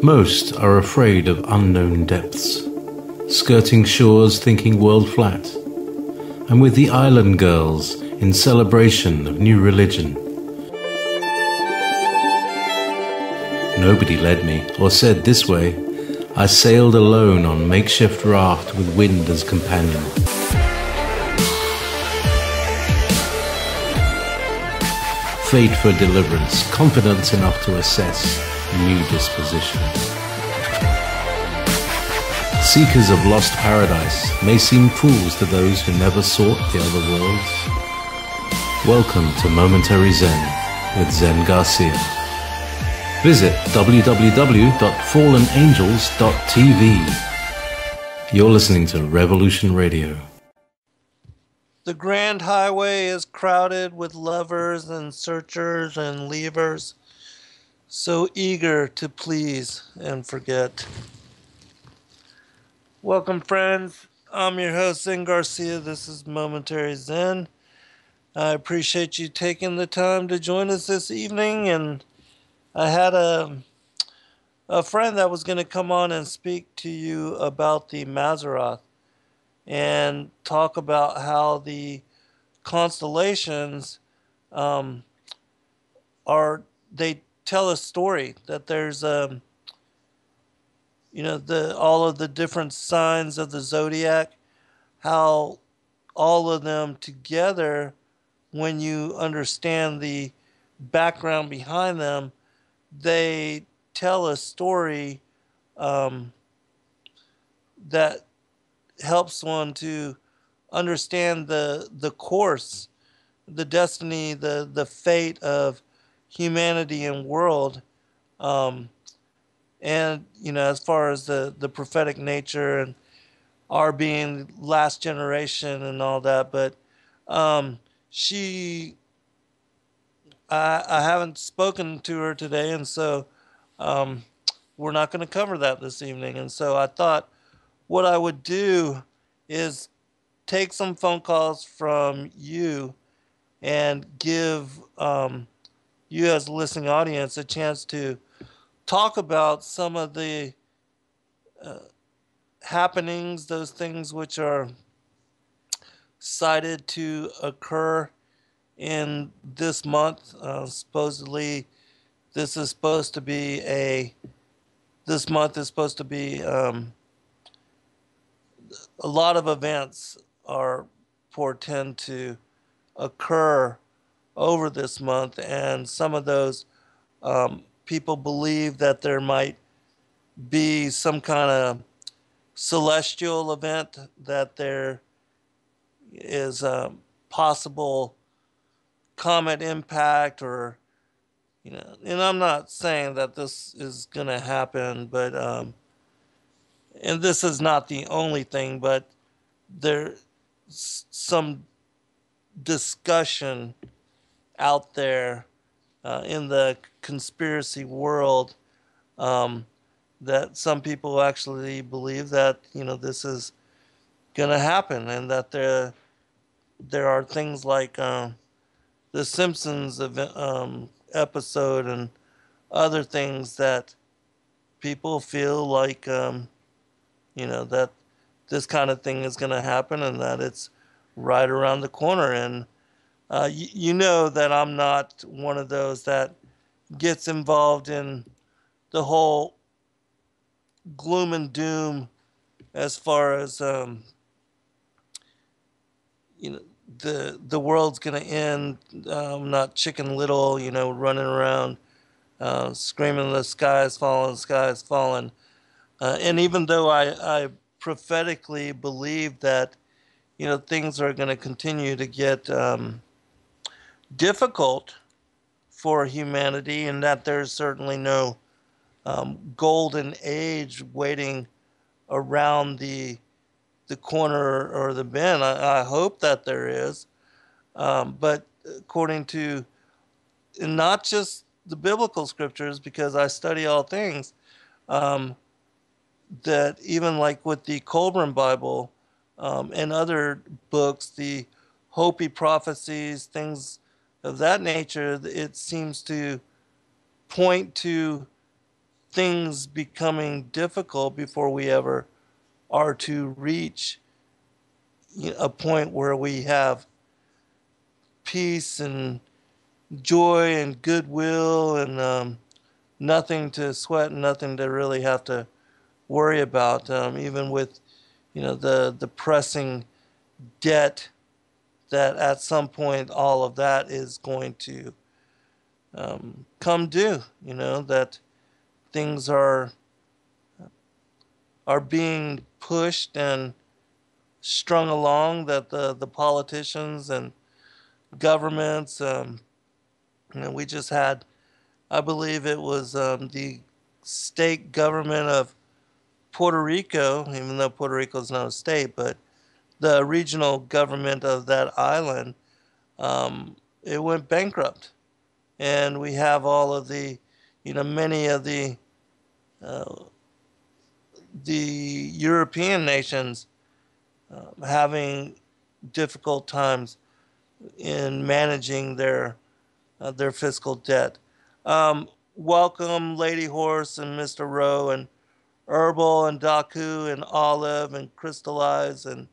Most are afraid of unknown depths, skirting shores thinking world flat. I'm with the island girls in celebration of new religion. Nobody led me or said this way. I sailed alone on makeshift raft with wind as companion. Fate for deliverance, confidence enough to assess new disposition. Seekers of lost paradise may seem fools to those who never sought the other worlds. Welcome to Momentary Zen with Zen Garcia. Visit www.fallenangels.tv. You're listening to Revolution Radio. The Grand Highway is crowded with lovers and searchers and leavers, so eager to please and forget. Welcome, friends. I'm your host, Zen Garcia. This is Momentary Zen. I appreciate you taking the time to join us this evening, and I had a friend that was going to come on and speak to you about the Mazzaroth and talk about how the constellations they tell a story, that there's all of the different signs of the zodiac, how all of them together, when you understand the background behind them, they tell a story that helps one to understand the course, the destiny, the fate of humanity and world, and as far as the prophetic nature and our being last generation and all that. But I haven't spoken to her today, and so we're not going to cover that this evening. And so I thought what I would do is take some phone calls from you and give you as a listening audience a chance to talk about some of the happenings, those things which are cited to occur in this month. Supposedly, this month is supposed to be a lot of events are portend to occur over this month, and some of those people believe that there might be some kind of celestial event, that there is a possible comet impact, or and I'm not saying that this is going to happen, but and this is not the only thing, but there's some discussion out there in the conspiracy world that some people actually believe that this is going to happen, and that there are things like the Simpsons episode and other things that people feel like that this kind of thing is going to happen, and that it's right around the corner. And you know that I'm not one of those that gets involved in the whole gloom and doom as far as the world's going to end. I'm not Chicken Little, running around screaming the sky is falling. And even though I prophetically believe that things are going to continue to get difficult for humanity, and that there's certainly no golden age waiting around the corner or the bend. I hope that there is, but according to not just the biblical scriptures, because I study all things, that even like with the Colburn Bible and other books, the Hopi prophecies, things of that nature, it seems to point to things becoming difficult before we ever are to reach a point where we have peace and joy and goodwill and nothing to sweat and nothing to really have to worry about, even with the pressing debt that at some point all of that is going to come due. That things are being pushed and strung along, that the politicians and governments, we just had, I believe it was the state government of Puerto Rico, even though Puerto Rico is not a state, but the regional government of that island, it went bankrupt. And we have all of many of uh, the European nations having difficult times in managing their fiscal debt. Welcome, Lady Horse and Mr. Rowe and Herbal and Daku and Olive and Crystallize and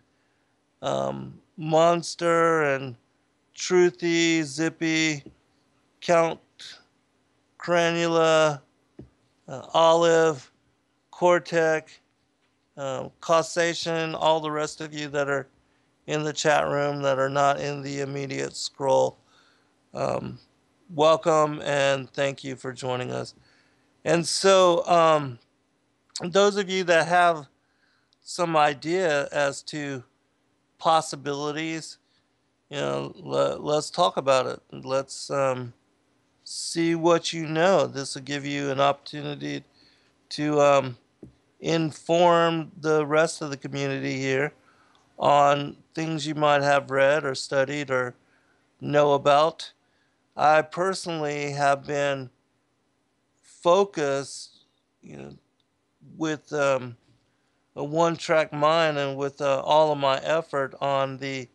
Monster and Truthy, Zippy, Count Cranula, Olive, Cortec, Causation, all the rest of you that are in the chat room that are not in the immediate scroll. Welcome and thank you for joining us. And so, those of you that have some idea as to possibilities, let's talk about it. Let's see what you know. This will give you an opportunity to inform the rest of the community here on things you might have read or studied or know about. I personally have been focused, with a one-track mind and with all of my effort on the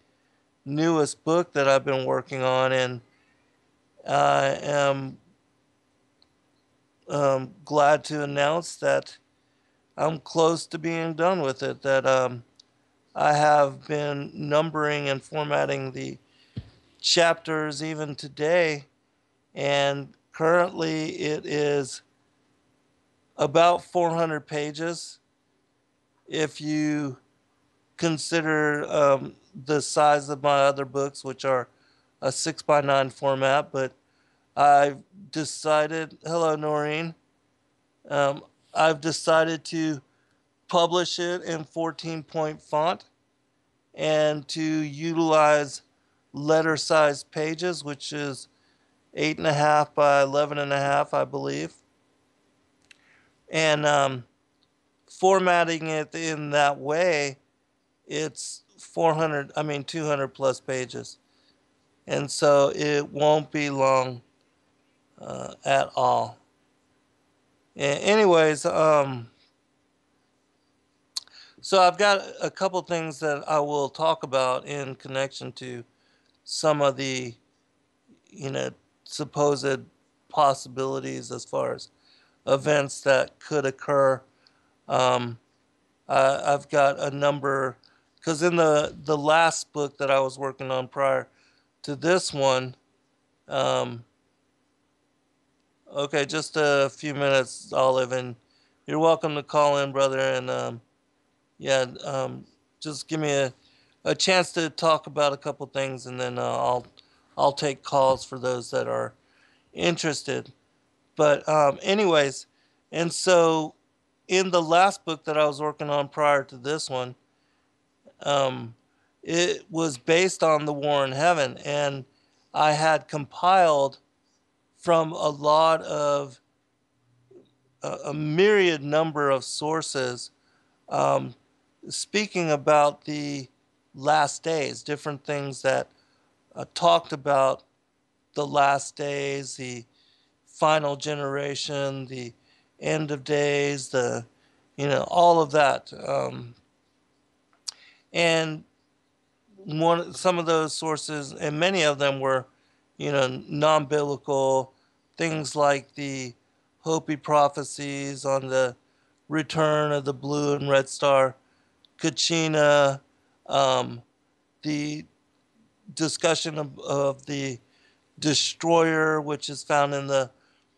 newest book that I've been working on, and I am glad to announce that I'm close to being done with it. That I have been numbering and formatting the chapters even today, and currently it is about 400 pages. If you consider the size of my other books, which are a 6x9 format, but I've decided, hello Noreen, I've decided to publish it in 14-point font and to utilize letter size pages, which is 8.5 by 11.5, I believe. And formatting it in that way, it's 200 plus pages. And so it won't be long at all. Anyways, so I've got a couple things that I will talk about in connection to some of the, supposed possibilities as far as events that could occur. I've got a number, because in the last book that I was working on prior to this one, okay, just a few minutes, Olive, and you're welcome to call in, brother, and just give me a chance to talk about a couple things, and then I'll take calls for those that are interested. But anyways, and so in the last book that I was working on prior to this one, it was based on the war in heaven, and I had compiled from a lot of a myriad number of sources, speaking about the last days, different things that talked about the last days, the final generation, the end of days, all of that. And some of those sources, and many of them were, non-biblical, things like the Hopi prophecies on the return of the blue and red star Kachina, the discussion of the destroyer, which is found in the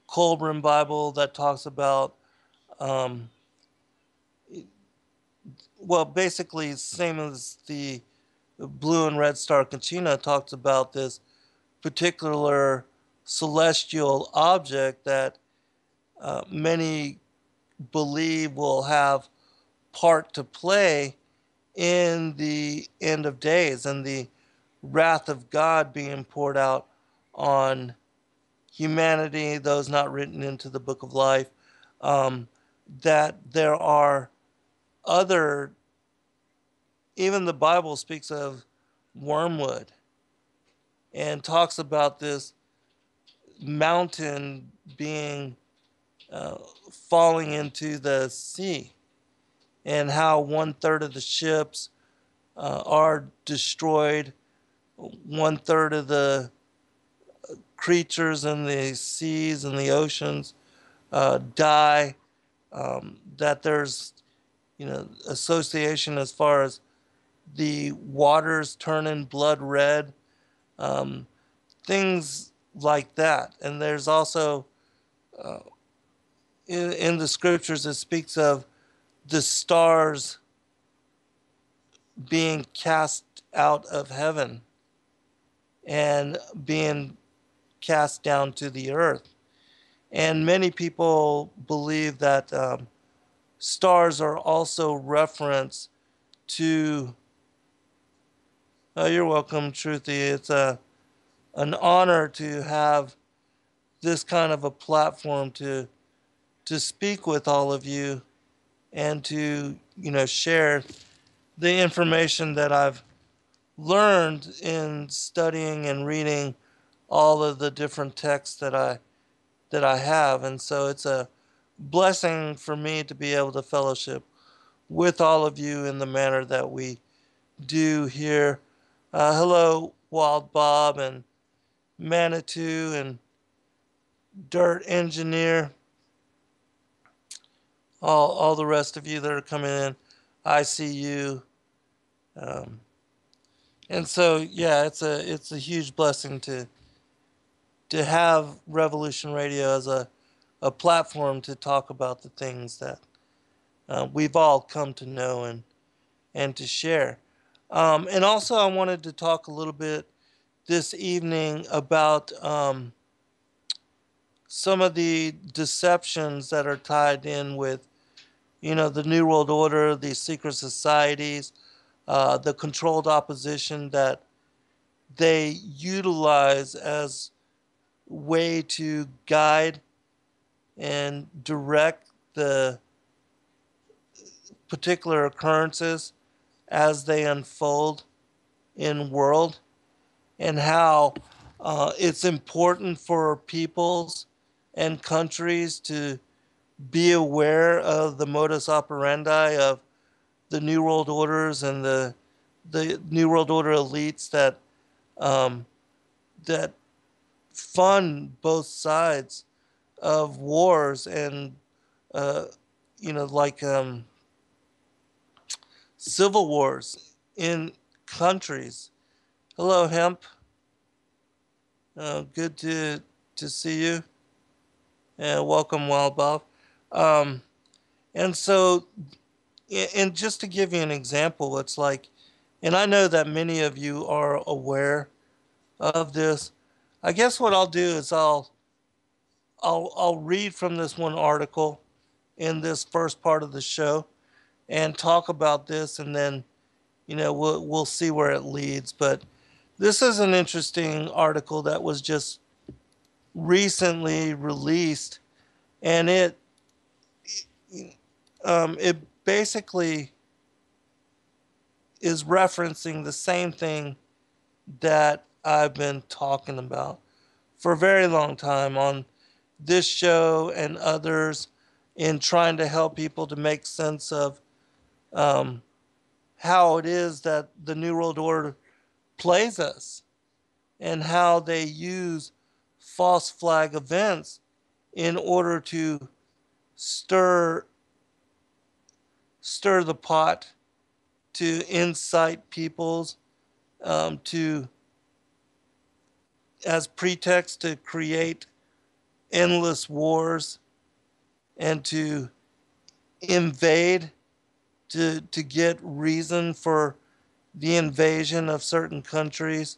Colburn Bible, that talks about, um, well, basically, same as the blue and red star Kachina talks about this particular celestial object that many believe will have part to play in the end of days and the wrath of God being poured out on humanity, those not written into the book of life, that there are other, even the Bible speaks of wormwood and talks about this mountain being uh, falling into the sea, and how 1/3 of the ships are destroyed, 1/3 of the creatures in the seas and the oceans die. That there's, association as far as the waters turning blood red, um, things like that. And there's also in the scriptures it speaks of the stars being cast out of heaven and being cast down to the earth. And many people believe that stars are also reference to. Oh, you're welcome, Truthy. It's an honor to have this kind of a platform to speak with all of you and to share the information that I've learned in studying and reading all of the different texts that I have. And so it's a blessing for me to be able to fellowship with all of you in the manner that we do here. Hello, Wild Bob and Manitou and Dirt Engineer, all the rest of you that are coming in. I see you. Um, and so, yeah, it's a huge blessing to have Revolution Radio as a platform to talk about the things that we've all come to know and to share. And also, I wanted to talk a little bit this evening about some of the deceptions that are tied in with, the New World Order, the secret societies, the controlled opposition that they utilize as way to guide and direct the particular occurrences as they unfold in world, and how it's important for peoples and countries to be aware of the modus operandi of the New World Orders and the New World Order elites um, that fund both sides of wars and uh, like civil wars in countries. Hello, Hemp. Good to see you. And welcome, Wild Bob. Um, and so, and just to give you an example, it's like, and I know that many of you are aware of this. I guess what I'll do is I'll read from this one article in this first part of the show and talk about this, and then we'll see where it leads. But this is an interesting article that was just recently released, and it basically is referencing the same thing that I've been talking about for a very long time on this show and others, in trying to help people to make sense of how it is that the New World Order plays us and how they use false flag events in order to stir the pot, to incite peoples, to as pretext to create endless wars and to invade, to get reason for the invasion of certain countries,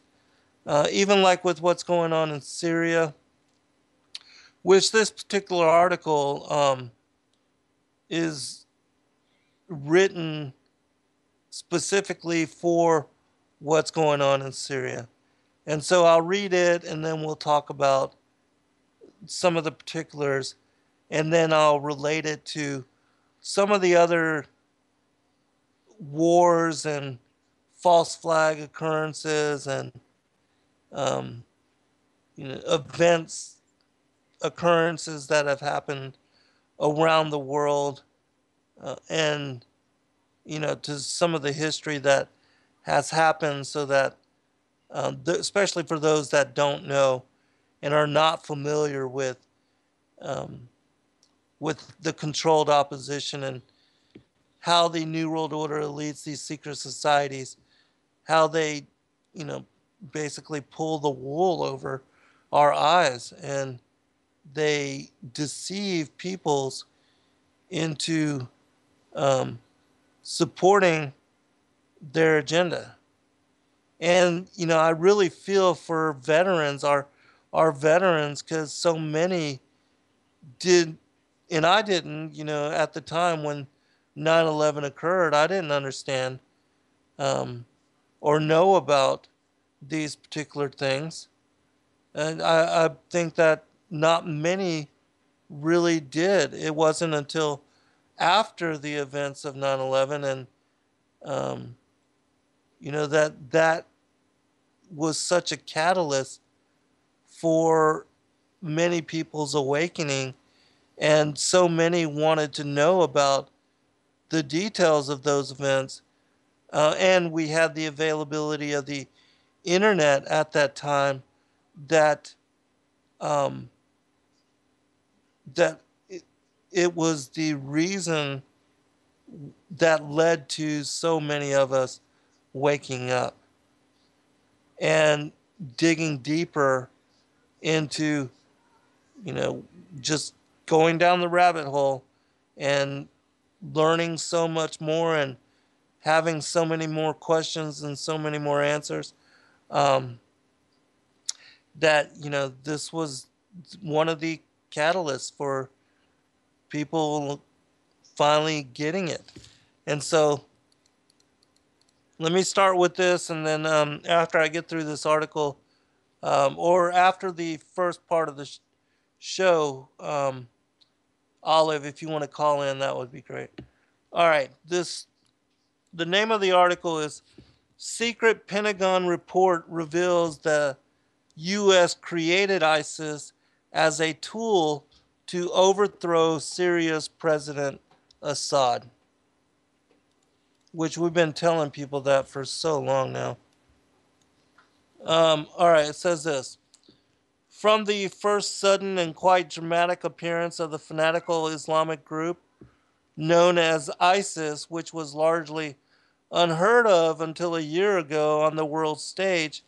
even like with what's going on in Syria, which this particular article is written specifically for what's going on in Syria. And so I'll read it and then we'll talk about some of the particulars, and then I'll relate it to some of the other wars and false flag occurrences and um, events, occurrences that have happened around the world, and to some of the history that has happened, so that especially for those that don't know and are not familiar um, with the controlled opposition and how the New World Order elites, these secret societies, how they, you know, basically pull the wool over our eyes, and they deceive peoples into supporting their agenda. And I really feel for veterans, our veterans, because so many did, and I didn't. At the time when 9/11 occurred, I didn't understand um, or know about these particular things, and I think that not many really did. It wasn't until after the events of 9/11, and um, that was such a catalyst for many people's awakening, and so many wanted to know about the details of those events. And we had the availability of the internet at that time, that um, that it was the reason that led to so many of us waking up and digging deeper into, just going down the rabbit hole and learning so much more and having so many more questions and so many more answers, um, that this was one of the catalysts for people finally getting it. And so let me start with this, and then after I get through this article, or after the first part of the show, Olive, if you want to call in, that would be great. All right, the name of the article is "Secret Pentagon Report Reveals the U.S. Created ISIS as a Tool to Overthrow Syria's President Assad," which we've been telling people that for so long now. All right, it says this. From the first sudden and quite dramatic appearance of the fanatical Islamic group known as ISIS, which was largely unheard of until a year ago on the world stage,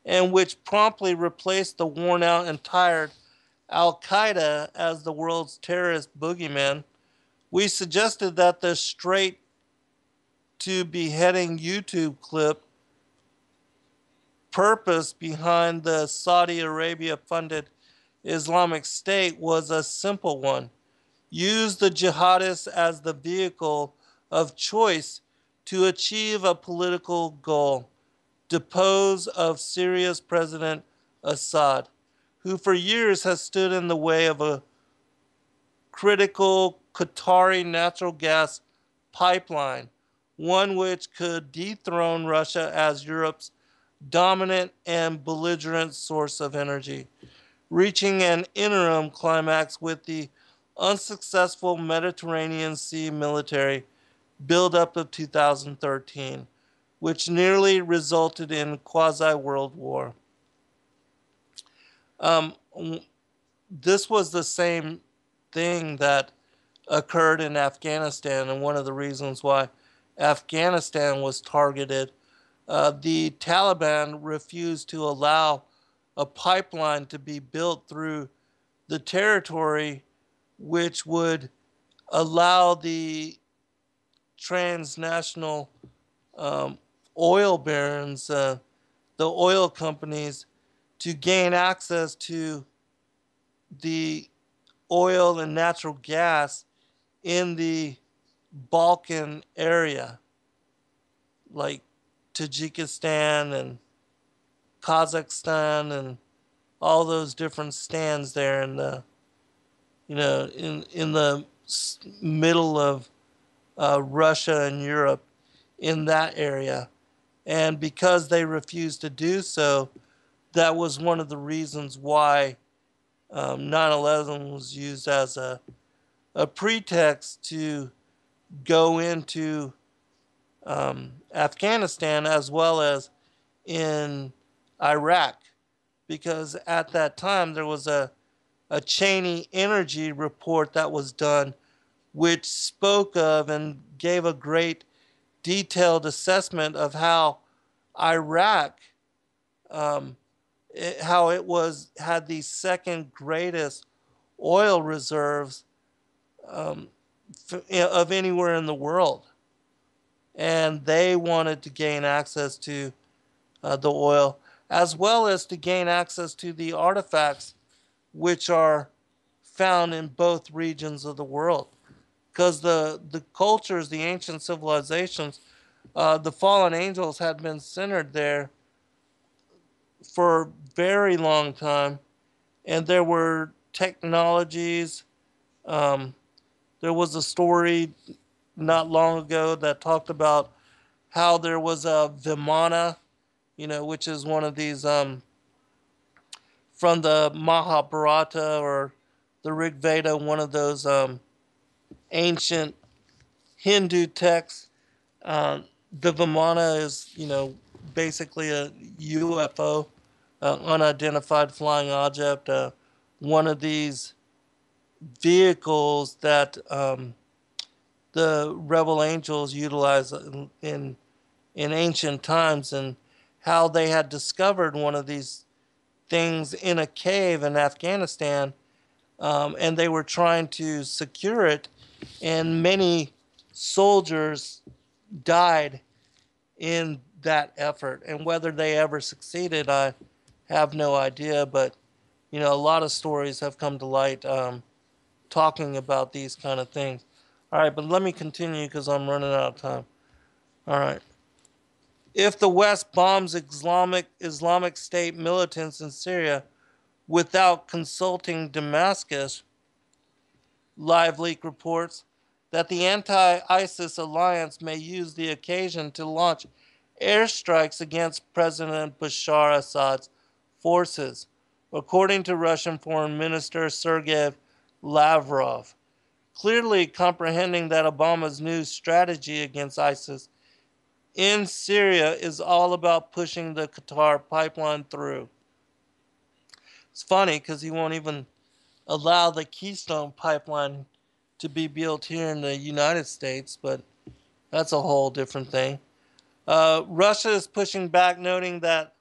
and which promptly replaced the worn out and tired Al Qaeda as the world's terrorist boogeyman, we suggested that the straight to beheading YouTube clip purpose behind the Saudi Arabia funded Islamic State was a simple one. Use the jihadists as the vehicle of choice to achieve a political goal. Depose of Syria's President Assad, who for years has stood in the way of a critical Qatari natural gas pipeline, one which could dethrone Russia as Europe's dominant and belligerent source of energy, reaching an interim climax with the unsuccessful Mediterranean Sea military buildup of 2013, which nearly resulted in quasi-world war. Um, this was the same thing that occurred in Afghanistan, and one of the reasons why Afghanistan was targeted. The Taliban refused to allow a pipeline to be built through the territory, which would allow the transnational um, oil barons, the oil companies, to gain access to the oil and natural gas in the Balkan area, like Tajikistan and Kazakhstan and all those different stands there in the, in the middle of Russia and Europe, in that area. And because they refused to do so, that was one of the reasons why 9/11 was used as a pretext to go into Afghanistan as well as in Iraq. Because at that time there was a Cheney Energy report that was done, which spoke of and gave a great detailed assessment of how Iraq, how it was had the second greatest oil reserves um, of anywhere in the world, and they wanted to gain access to the oil as well as to gain access to the artifacts which are found in both regions of the world. Because the cultures, the ancient civilizations, the fallen angels had been centered there for a very long time, and there were technologies. Um, there was a story not long ago that talked about how there was a Vimana, which is one of these from the Mahabharata or the Rig Veda, one of those ancient Hindu texts. Uh, the Vimana is, basically a UFO, unidentified flying object, one of these vehicles that the rebel angels utilized in ancient times, and how they had discovered one of these things in a cave in Afghanistan, and they were trying to secure it, and many soldiers died in that effort. And whether they ever succeeded, I have no idea. But a lot of stories have come to light talking about these kind of things. All right, but let me continue because I'm running out of time. All right. If the West bombs Islamic State militants in Syria without consulting Damascus, Live Leak reports that the anti-ISIS alliance may use the occasion to launch airstrikes against President Bashar Assad's forces, according to Russian Foreign Minister Sergei Lavrov, clearly comprehending that Obama's new strategy against ISIS in Syria is all about pushing the Qatar pipeline through. It's funny because he won't even allow the Keystone pipeline to be built here in the United States, but that's a whole different thing. Russia is pushing back, noting that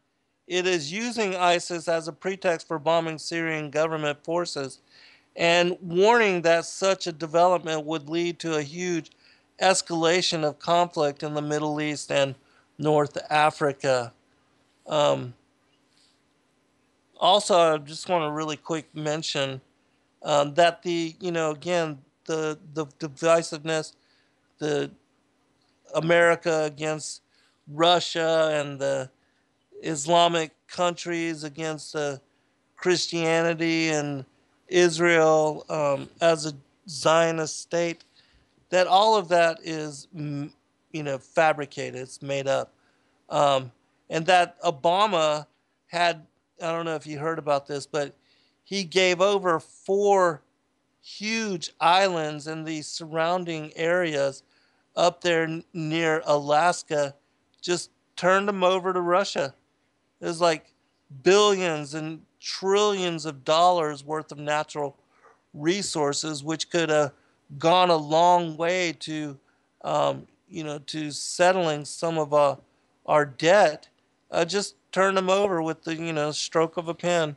it is using ISIS as a pretext for bombing Syrian government forces, and warning that such a development would lead to a huge escalation of conflict in the Middle East and North Africa. Um, Also, I just want to really quick mention that again, the divisiveness, the America against Russia and the Islamic countries against Christianity and Israel as a Zionist state, that all of that is, fabricated. It's made up. Um, and that Obama had, I don't know if you heard about this, but he gave over 4 huge islands in the surrounding areas up there near Alaska, just turned them over to Russia. It was like billions and trillions of dollars worth of natural resources, which could have gone a long way to, to settling some of our debt. Just turned them over with the, stroke of a pen.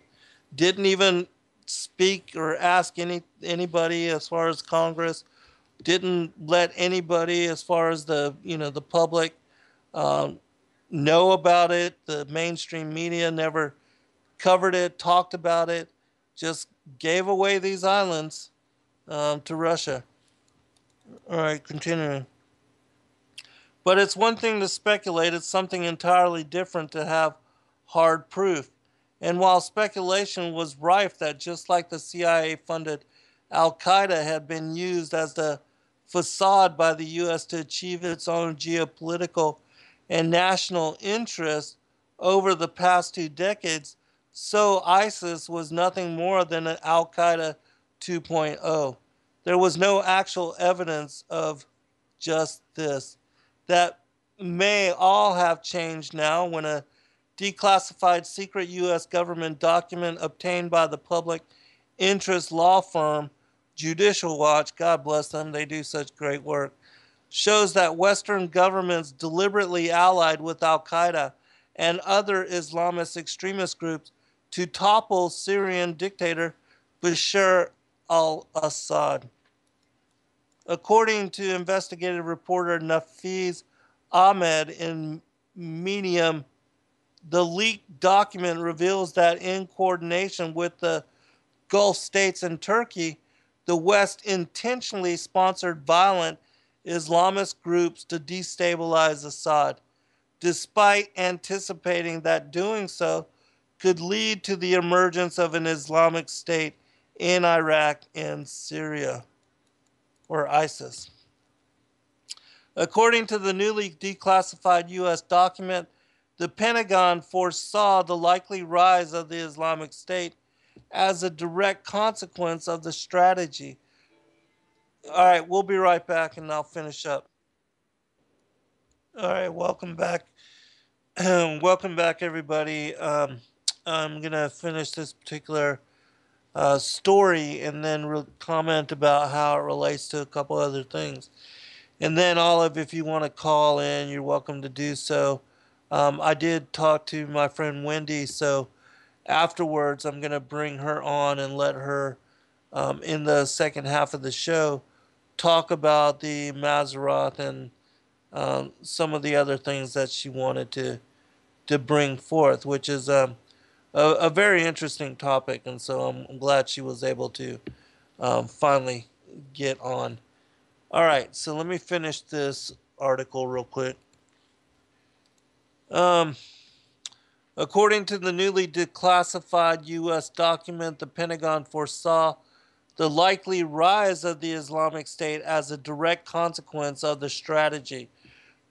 Didn't even speak or ask anybody as far as Congress. Didn't let anybody as far as the public um, know about it. The mainstream media never covered it, talked about it, just gave away these islands to Russia. All right, continuing. But it's one thing to speculate, it's something entirely different to have hard proof. And while speculation was rife that just like the CIA funded Al Qaeda had been used as the facade by the U.S. to achieve its own geopolitical and national interests over the past 2 decades, so ISIS was nothing more than an Al Qaeda 2.0. There was no actual evidence of just this. That may all have changed now when a declassified secret U.S. government document obtained by the public interest law firm Judicial Watch, God bless them, they do such great work, shows that Western governments deliberately allied with Al Qaeda and other Islamist extremist groups to topple Syrian dictator Bashar al Assad. According to investigative reporter Nafiz Ahmed in Medium, the leaked document reveals that in coordination with the Gulf states and Turkey, the West intentionally sponsored violent Islamist groups to destabilize Assad, despite anticipating that doing so could lead to the emergence of an Islamic State in Iraq and Syria, or ISIS. According to the newly declassified U.S. document, the Pentagon foresaw the likely rise of the Islamic State as a direct consequence of the strategy. All right, we'll be right back and I'll finish up. All right, welcome back. Welcome back, everybody. I'm going to finish this particular story and then comment about how it relates to a couple other things. And then, Olive, if you want to call in, you're welcome to do so. I did talk to my friend Wendy, so afterwards I'm going to bring her on and let her, in the second half of the show, talk about the Mazzaroth and some of the other things that she wanted to bring forth, which is a very interesting topic. And so I'm glad she was able to finally get on. All right, so let me finish this article real quick. According to the newly declassified U.S. document, the Pentagon foresaw the likely rise of the Islamic State as a direct consequence of the strategy,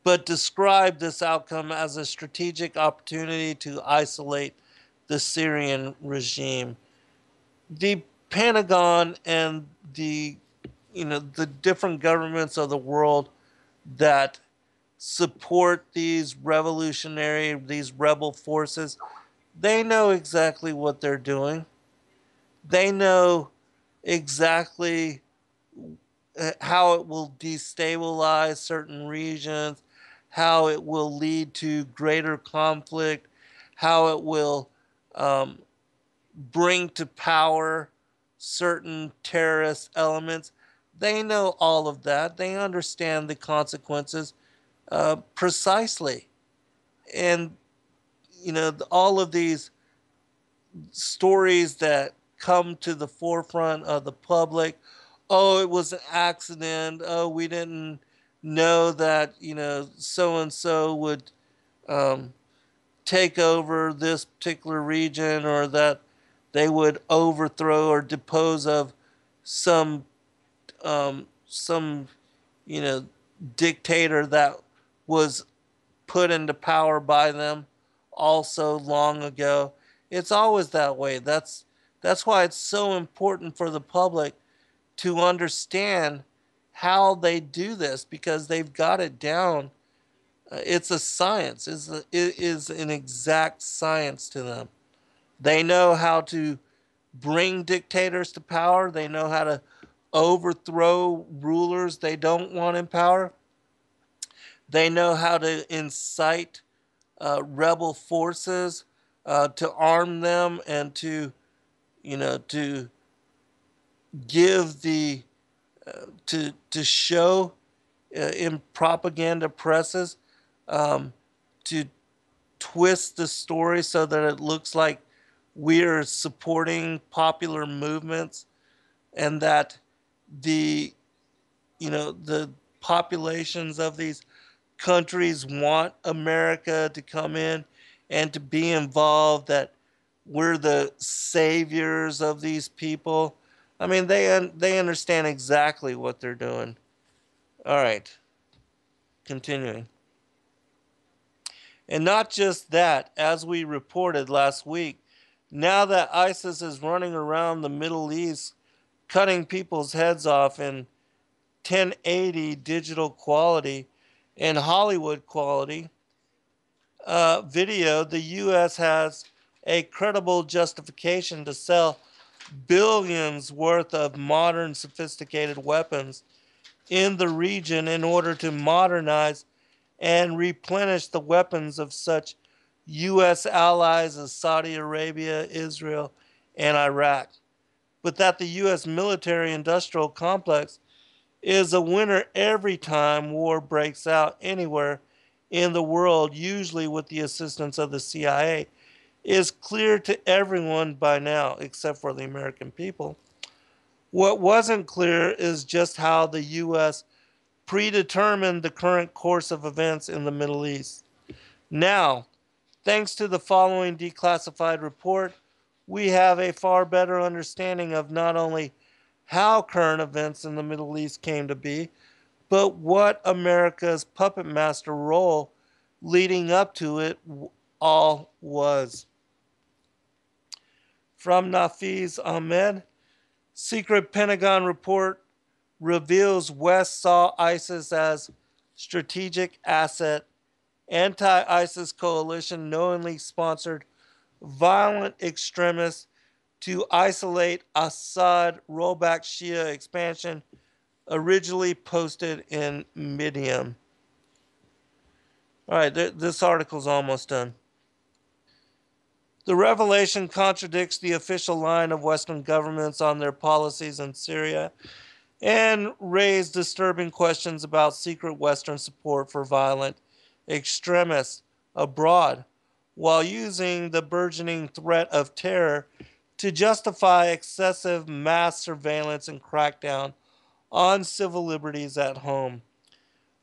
but described this outcome as a strategic opportunity to isolate the Syrian regime. The Pentagon and the different governments of the world that support these rebel forces, they know exactly what they're doing. They know exactly how it will destabilize certain regions, how it will lead to greater conflict, how it will bring to power certain terrorist elements. They know all of that. They understand the consequences precisely. And, all of these stories that come to the forefront of the public, oh, it was an accident. Oh, we didn't know that, so and so would take over this particular region, or that they would overthrow or depose of some dictator that was put into power by them also long ago. It's always that way. That's why it's so important for the public to understand how they do this, because they've got it down. It's a science. It is an exact science to them. They know how to bring dictators to power. They know how to overthrow rulers they don't want in power. They know how to incite rebel forces, to arm them, and to give the to show in propaganda presses, um, to twist the story so that it looks like we're supporting popular movements, and that the the populations of these countries want America to come in and to be involved, that we're the saviors of these people. I mean, they understand exactly what they're doing. All right, continuing. And not just that, as we reported last week, now that ISIS is running around the Middle East cutting people's heads off in 1080 digital quality and Hollywood quality video, the U.S. has a credible justification to sell billions worth of modern sophisticated weapons in the region in order to modernize and replenish the weapons of such U.S. allies as Saudi Arabia, Israel, and Iraq. But that the U.S. military industrial complex is a winner every time war breaks out anywhere in the world, usually with the assistance of the CIA, is clear to everyone by now, except for the American people. What wasn't clear is just how the U.S. predetermined the current course of events in the Middle East. Now, thanks to the following declassified report, we have a far better understanding of not only how current events in the Middle East came to be, but what America's puppet master role leading up to it all was. From Nafiz Ahmed, secret Pentagon report reveals West saw ISIS as strategic asset. Anti-ISIS coalition knowingly sponsored violent extremists to isolate Assad rollback Shia expansion, originally posted in Medium. All right, this article's almost done. The revelation contradicts the official line of Western governments on their policies in Syria and raised disturbing questions about secret Western support for violent extremists abroad, while using the burgeoning threat of terror to justify excessive mass surveillance and crackdown on civil liberties at home.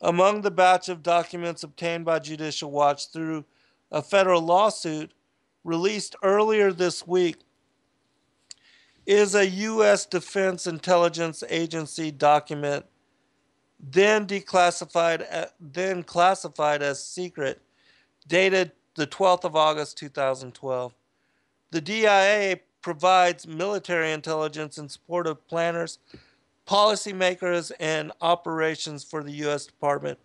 Among the batch of documents obtained by Judicial Watch through a federal lawsuit released earlier this week is a U.S. Defense Intelligence Agency document, then classified as secret, dated the 12th of August 2012. The DIA provides military intelligence in support of planners, policymakers, and operations for the U.S. Department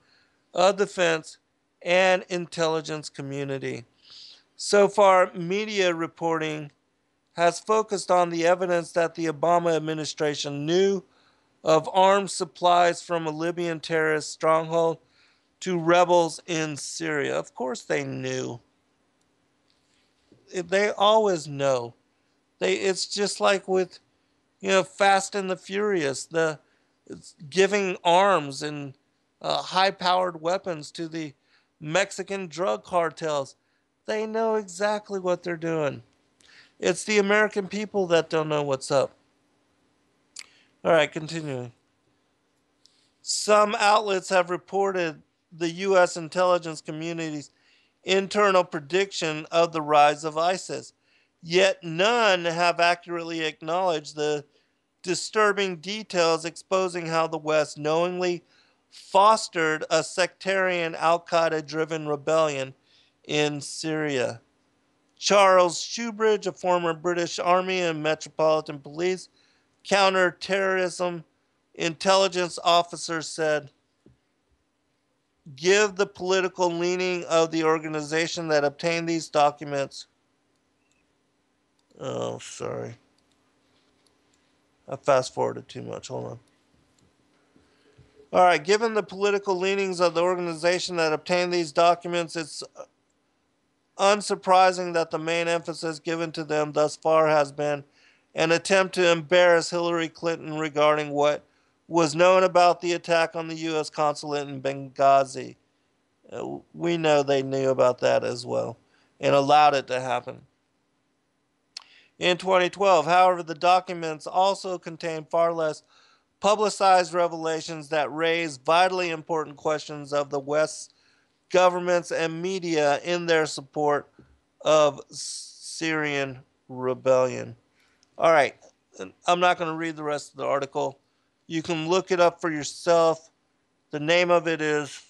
of Defense and intelligence community. So far, media reporting has focused on the evidence that the Obama administration knew of arms supplies from a Libyan terrorist stronghold to rebels in Syria. Of course they knew. They always know. It's just like with, Fast and the Furious, it's giving arms and high-powered weapons to the Mexican drug cartels. They know exactly what they're doing. It's the American people that don't know what's up. All right, continuing. Some outlets have reported the U.S. intelligence community's internal prediction of the rise of ISIS, yet none have accurately acknowledged the disturbing details exposing how the West knowingly fostered a sectarian Al-Qaeda driven rebellion in Syria. Charles Shoebridge, a former British Army and Metropolitan Police counter-terrorism intelligence officer, said, "Give the political leaning of the organization that obtained these documents Oh, sorry. I fast forwarded too much. Hold on. All right. Given the political leanings of the organization that obtained these documents, it's unsurprising that the main emphasis given to them thus far has been an attempt to embarrass Hillary Clinton regarding what was known about the attack on the U.S. consulate in Benghazi. We know they knew about that as well and allowed it to happen. In 2012, however, the documents also contain far less publicized revelations that raise vitally important questions of the West's governments and media in their support of Syrian rebellion. All right, I'm not going to read the rest of the article. You can look it up for yourself. The name of it is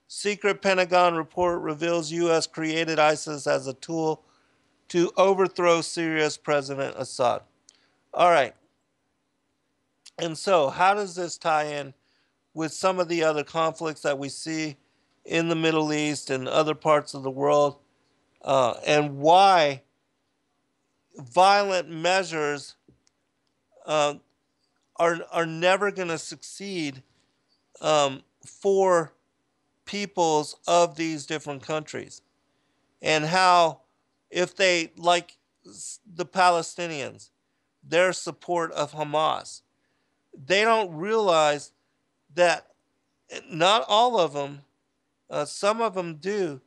Secret Pentagon Report Reveals U.S. Created ISIS as a Tool to Overthrow Syria's President Assad. All right. And so, how does this tie in with some of the other conflicts that we see in the Middle East and other parts of the world? And why violent measures uh, are never going to succeed for peoples of these different countries, and how if they, like the Palestinians, their support of Hamas, they don't realize that not all of them, some of them do,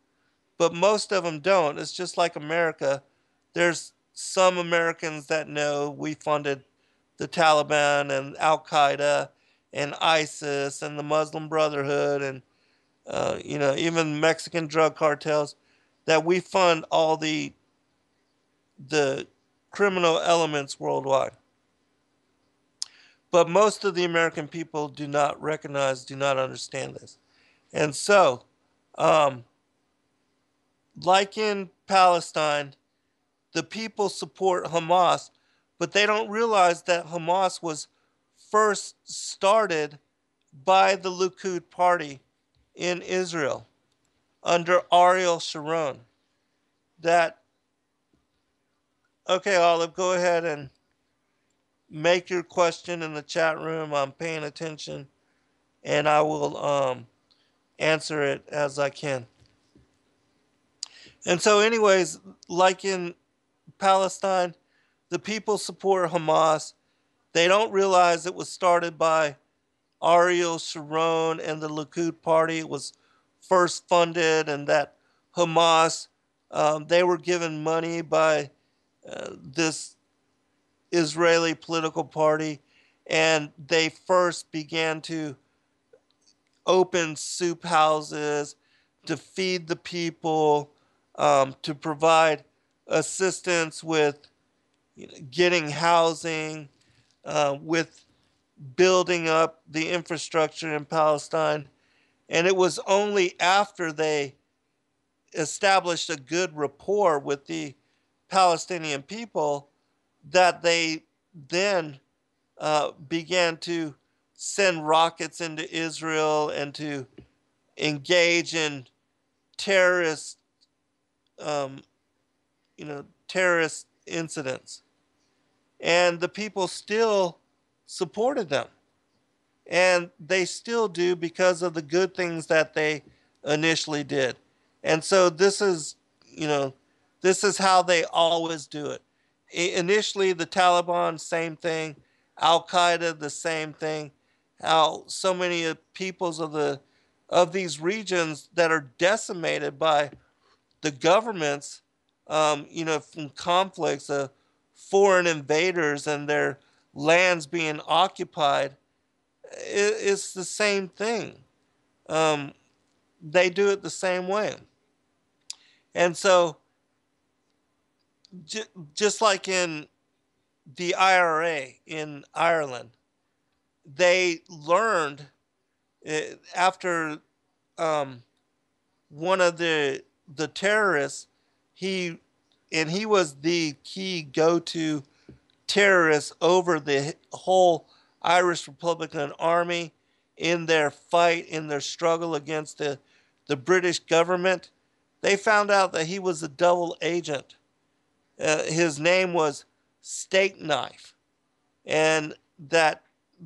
but most of them don't. It's just like America. There's some Americans that know we funded the Taliban and Al Qaeda and ISIS and the Muslim Brotherhood and even Mexican drug cartels, that we fund all the criminal elements worldwide. But most of the American people do not recognize, do not understand this. And so, like in Palestine, the people support Hamas, but they don't realize that Hamas was first started by the Likud party in Israel under Ariel Sharon. Okay, Olive, go ahead and make your question in the chat room. I'm paying attention, and I will answer it as I can. And so, anyways, like in Palestine, the people support Hamas. They don't realize it was started by Ariel Sharon and the Likud party. It was first funded, and that Hamas, they were given money by this Israeli political party, and they first began to open soup houses to feed the people, to provide assistance with getting housing, with building up the infrastructure in Palestine. And it was only after they established a good rapport with the Palestinian people that they then began to send rockets into Israel and to engage in terrorist, terrorist incidents. And the people still supported them. And they still do because of the good things that they initially did. And so this is how they always do it. Initially, the Taliban, same thing. Al Qaeda, the same thing. How so many peoples of these regions that are decimated by the governments, from conflicts, foreign invaders, and their lands being occupied. It's the same thing. They do it the same way. And so, just like in the IRA in Ireland, they learned after one of the terrorists, he was the key go-to terrorist over the whole Irish Republican Army in their fight, in their struggle against the British government. They found out that he was a double agent his name was Steak Knife, and that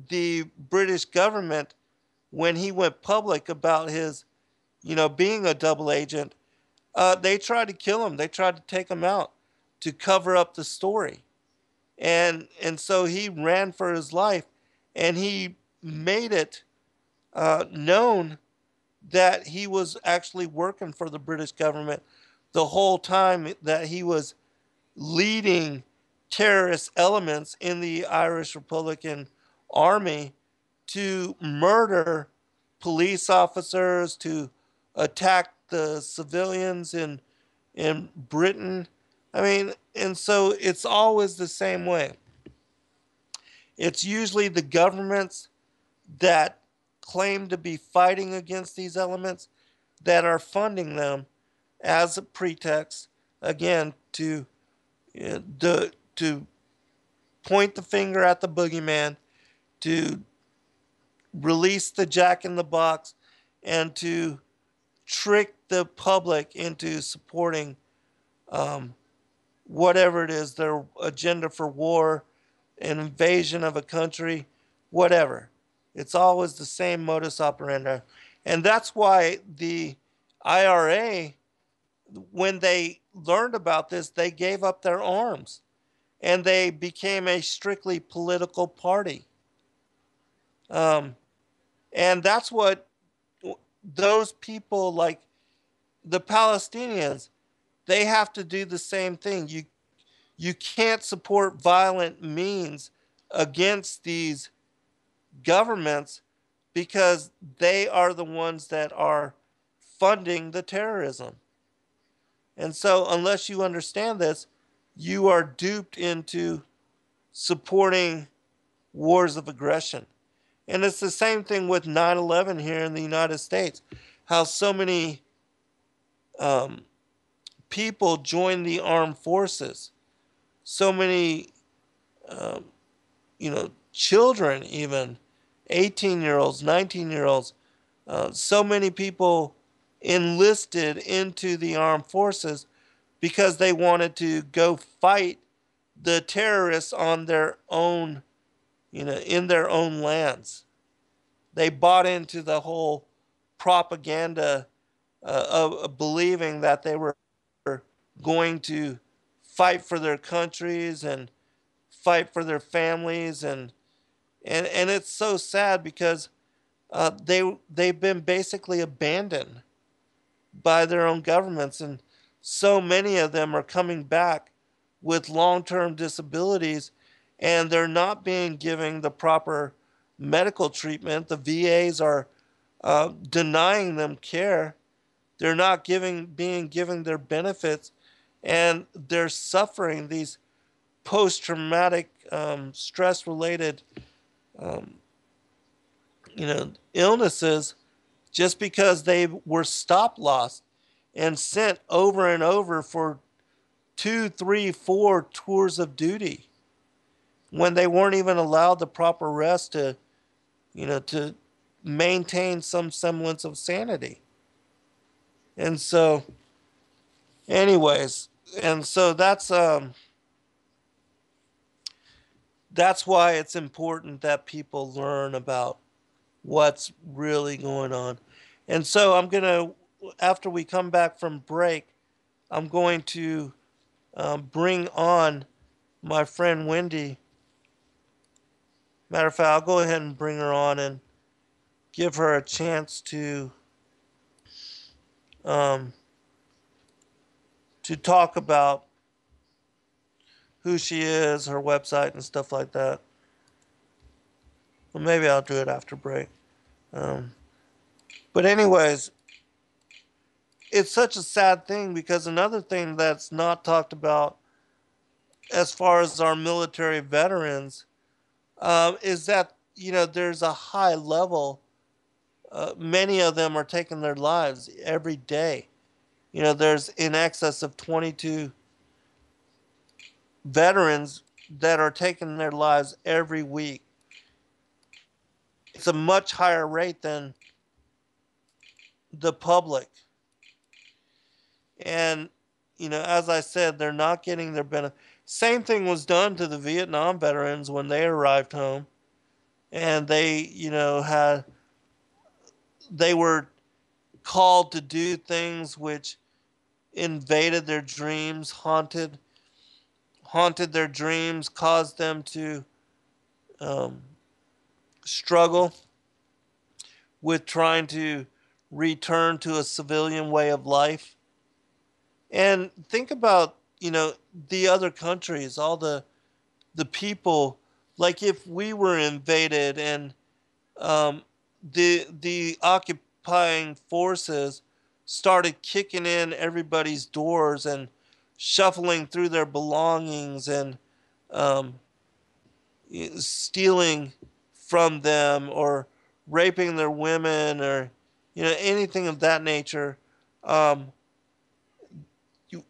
the British government, when he went public about his, being a double agent, they tried to kill him. They tried to take him out to cover up the story, and so he ran for his life, and he made it known that he was actually working for the British government the whole time, that he was leading terrorist elements in the Irish Republican Army to murder police officers, to attack the civilians in Britain. I mean, and so it's always the same way. It's usually the governments that claim to be fighting against these elements that are funding them as a pretext, again, to point the finger at the boogeyman, to release the jack in the box, and to trick the public into supporting whatever it is, their agenda for war, an invasion of a country, whatever. It's always the same modus operandi. And that's why the IRA, when they learned about this, they gave up their arms and they became a strictly political party. And that's what those people, like the Palestinians, they have to do the same thing. You can't support violent means against these governments because they are the ones that are funding the terrorism. And so unless you understand this, you are duped into supporting wars of aggression. And it's the same thing with 9/11 here in the United States. How so many people joined the armed forces. So many, children, even 18-year-olds, 19-year-olds, so many people enlisted into the armed forces because they wanted to go fight the terrorists on their own, in their own lands. They bought into the whole propaganda of believing that they were going to fight for their countries and fight for their families, and it's so sad because they've been basically abandoned by their own governments, and so many of them are coming back with long-term disabilities, and they're not being given the proper medical treatment. The VAs are denying them care. They're not being given their benefits, and they're suffering these post-traumatic stress-related illnesses just because they were stop lost and sent over and over for 2, 3, 4 tours of duty when they weren't even allowed the proper rest to maintain some semblance of sanity. And so, anyways, and so that's why it's important that people learn about what's really going on. And so I'm going to, after we come back from break, I'm going to bring on my friend Wendi. Matter of fact, I'll go ahead and bring her on and give her a chance to talk about who she is, her website, and stuff like that. Well, maybe I'll do it after break. But anyways, it's such a sad thing because another thing that's not talked about as far as our military veterans is that, there's a high level. Many of them are taking their lives every day. There's in excess of 22 veterans that are taking their lives every week. It's a much higher rate than the public. And, as I said, they're not getting their benefit. Same thing was done to the Vietnam veterans when they arrived home, and they were called to do things which invaded their dreams, haunted their dreams, caused them to um, struggle with trying to return to a civilian way of life. And think about, the other countries, all the people, like if we were invaded and um, the occupying forces started kicking in everybody's doors and shuffling through their belongings and um, stealing from them or raping their women or anything of that nature. Um, you,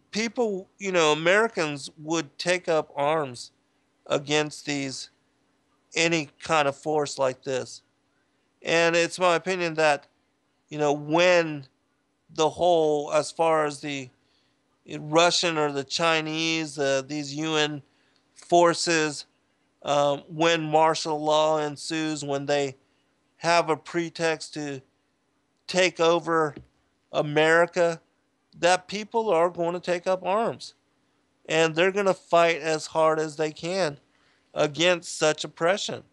People, Americans would take up arms against these any kind of force like this. And it's my opinion that when the whole, as far as the Russian or the Chinese, these UN forces, when martial law ensues, when they have a pretext to take over America, that people are going to take up arms. And they're going to fight as hard as they can against such oppression.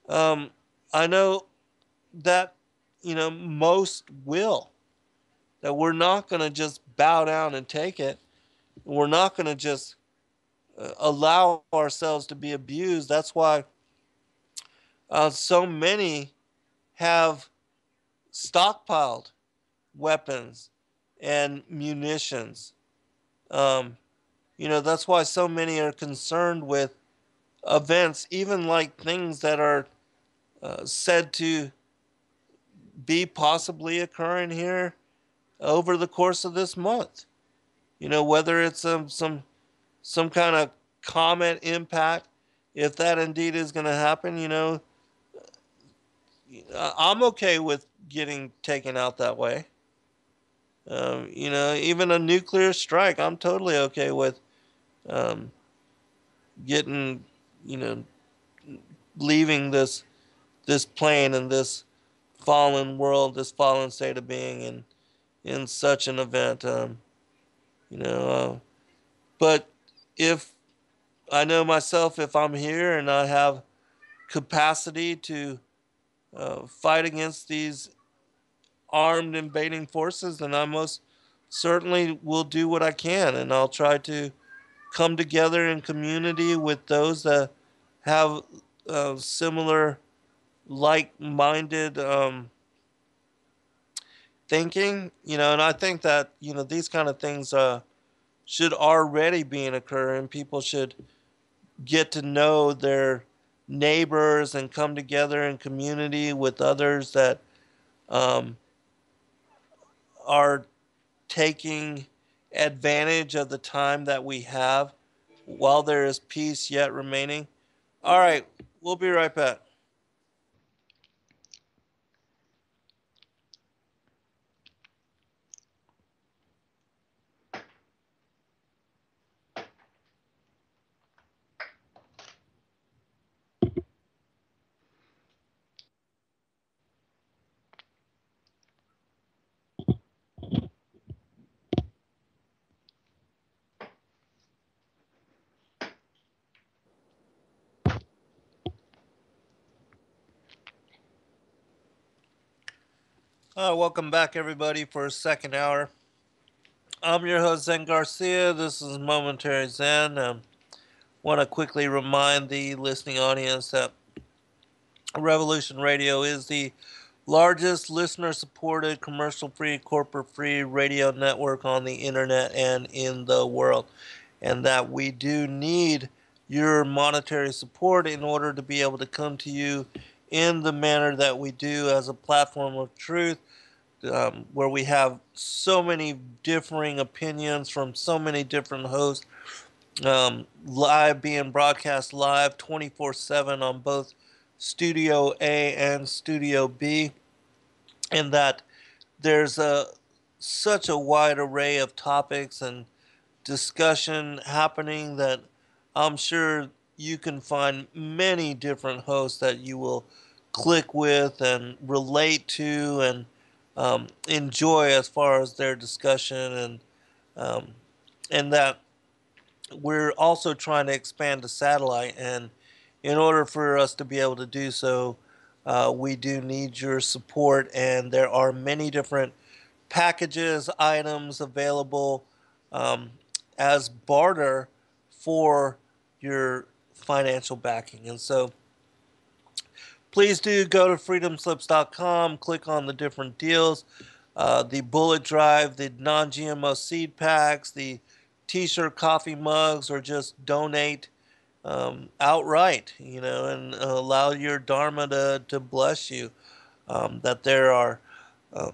Um, I know that, most will. That we're not going to just bow down and take it. We're not going to just allow ourselves to be abused. That's why so many have stockpiled weapons and munitions. Um, that's why so many are concerned with events, even like things that are said to be possibly occurring here over the course of this month. Whether it's some kind of comet impact, if that indeed is going to happen, I'm okay with getting taken out that way. Even a nuclear strike, I'm totally okay with um, getting, you know, leaving this plane and this fallen world, this fallen state of being, in such an event. You know, but if I know myself, if I'm here and I have capacity to fight against these armed invading forces, then I most certainly will do what I can, and I'll try to come together in community with those that have similar, like-minded thinking. And I think that these kind of things should already be occurring. People should get to know their neighbors and come together in community with others that um, are taking advantage of the time that we have while there is peace yet remaining. All right, we'll be right back. Welcome back, everybody, for a second hour. I'm your host, Zen Garcia. This is Momentary Zen. Want to quickly remind the listening audience that Revolution Radio is the largest listener-supported, commercial-free, corporate-free radio network on the internet and in the world, and that we do need your monetary support in order to be able to come to you in the manner that we do as a platform of truth, where we have so many differing opinions from so many different hosts, live, being broadcast live 24/7 on both Studio A and Studio B, and that there's such a wide array of topics and discussion happening that I'm sure you can find many different hosts that you will click with and relate to and enjoy as far as their discussion um, and that we're also trying to expand the satellite, and in order for us to be able to do so, we do need your support, and there are many different packages, items available um, as barter for your financial backing. And so please do go to freedomslips.com, click on the different deals, the bullet drive, the non-GMO seed packs, the t-shirt, coffee mugs, or just donate outright, and allow your dharma to bless you. That there are um,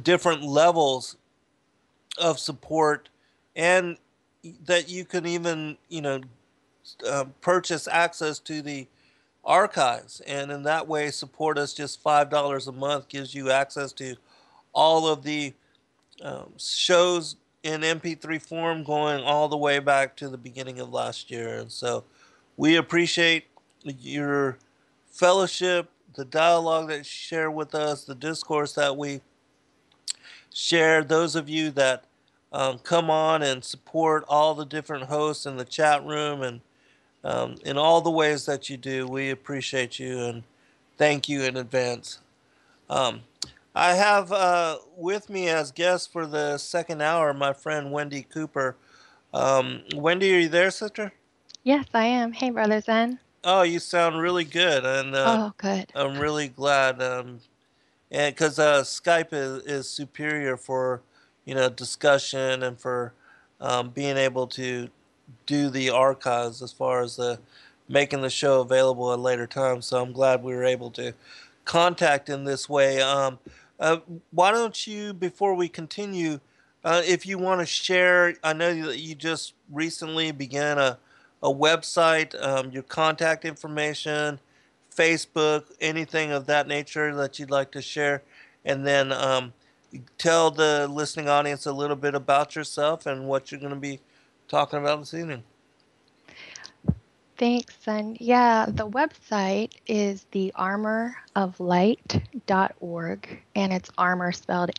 different levels of support, and that you can even, purchase access to the archives, and in that way support us. Just $5 a month gives you access to all of the shows in MP3 form going all the way back to the beginning of last year. And so we appreciate your fellowship, the dialogue that you share with us, the discourse that we share. Those of you that come on and support all the different hosts in the chat room and in all the ways that you do, we appreciate you and thank you in advance. Um, I have with me as guest for the second hour my friend Wendi Copper. Wendi, are you there, sister? Yes, I am. Hey, Brother Zen. Oh, you sound really good, and Oh, good. I'm really glad. And because Skype is superior for discussion and for being able to do the archives as far as making the show available at later times. So I'm glad we were able to contact in this way. Uh, why don't you, before we continue, if you want to share, I know that you just recently began a website, your contact information, Facebook, anything of that nature that you'd like to share, and then tell the listening audience a little bit about yourself and what you're going to be talking about this evening. Thanks, Zen. Yeah, the website is thearmoroflight.org, and it's armor spelled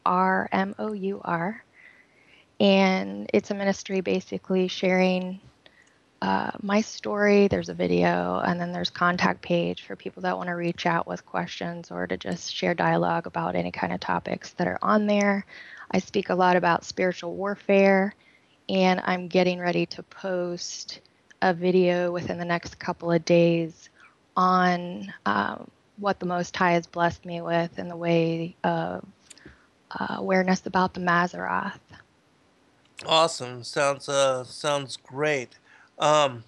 ARMOUR. And it's a ministry basically sharing my story. There's a video, and then there's contact page for people that want to reach out with questions or to just share dialogue about any kind of topics that are on there. I speak a lot about spiritual warfare, and I'm getting ready to post a video within the next couple of days on what the Most High has blessed me with in the way of awareness about the Mazzaroth. Awesome. Sounds great. Um,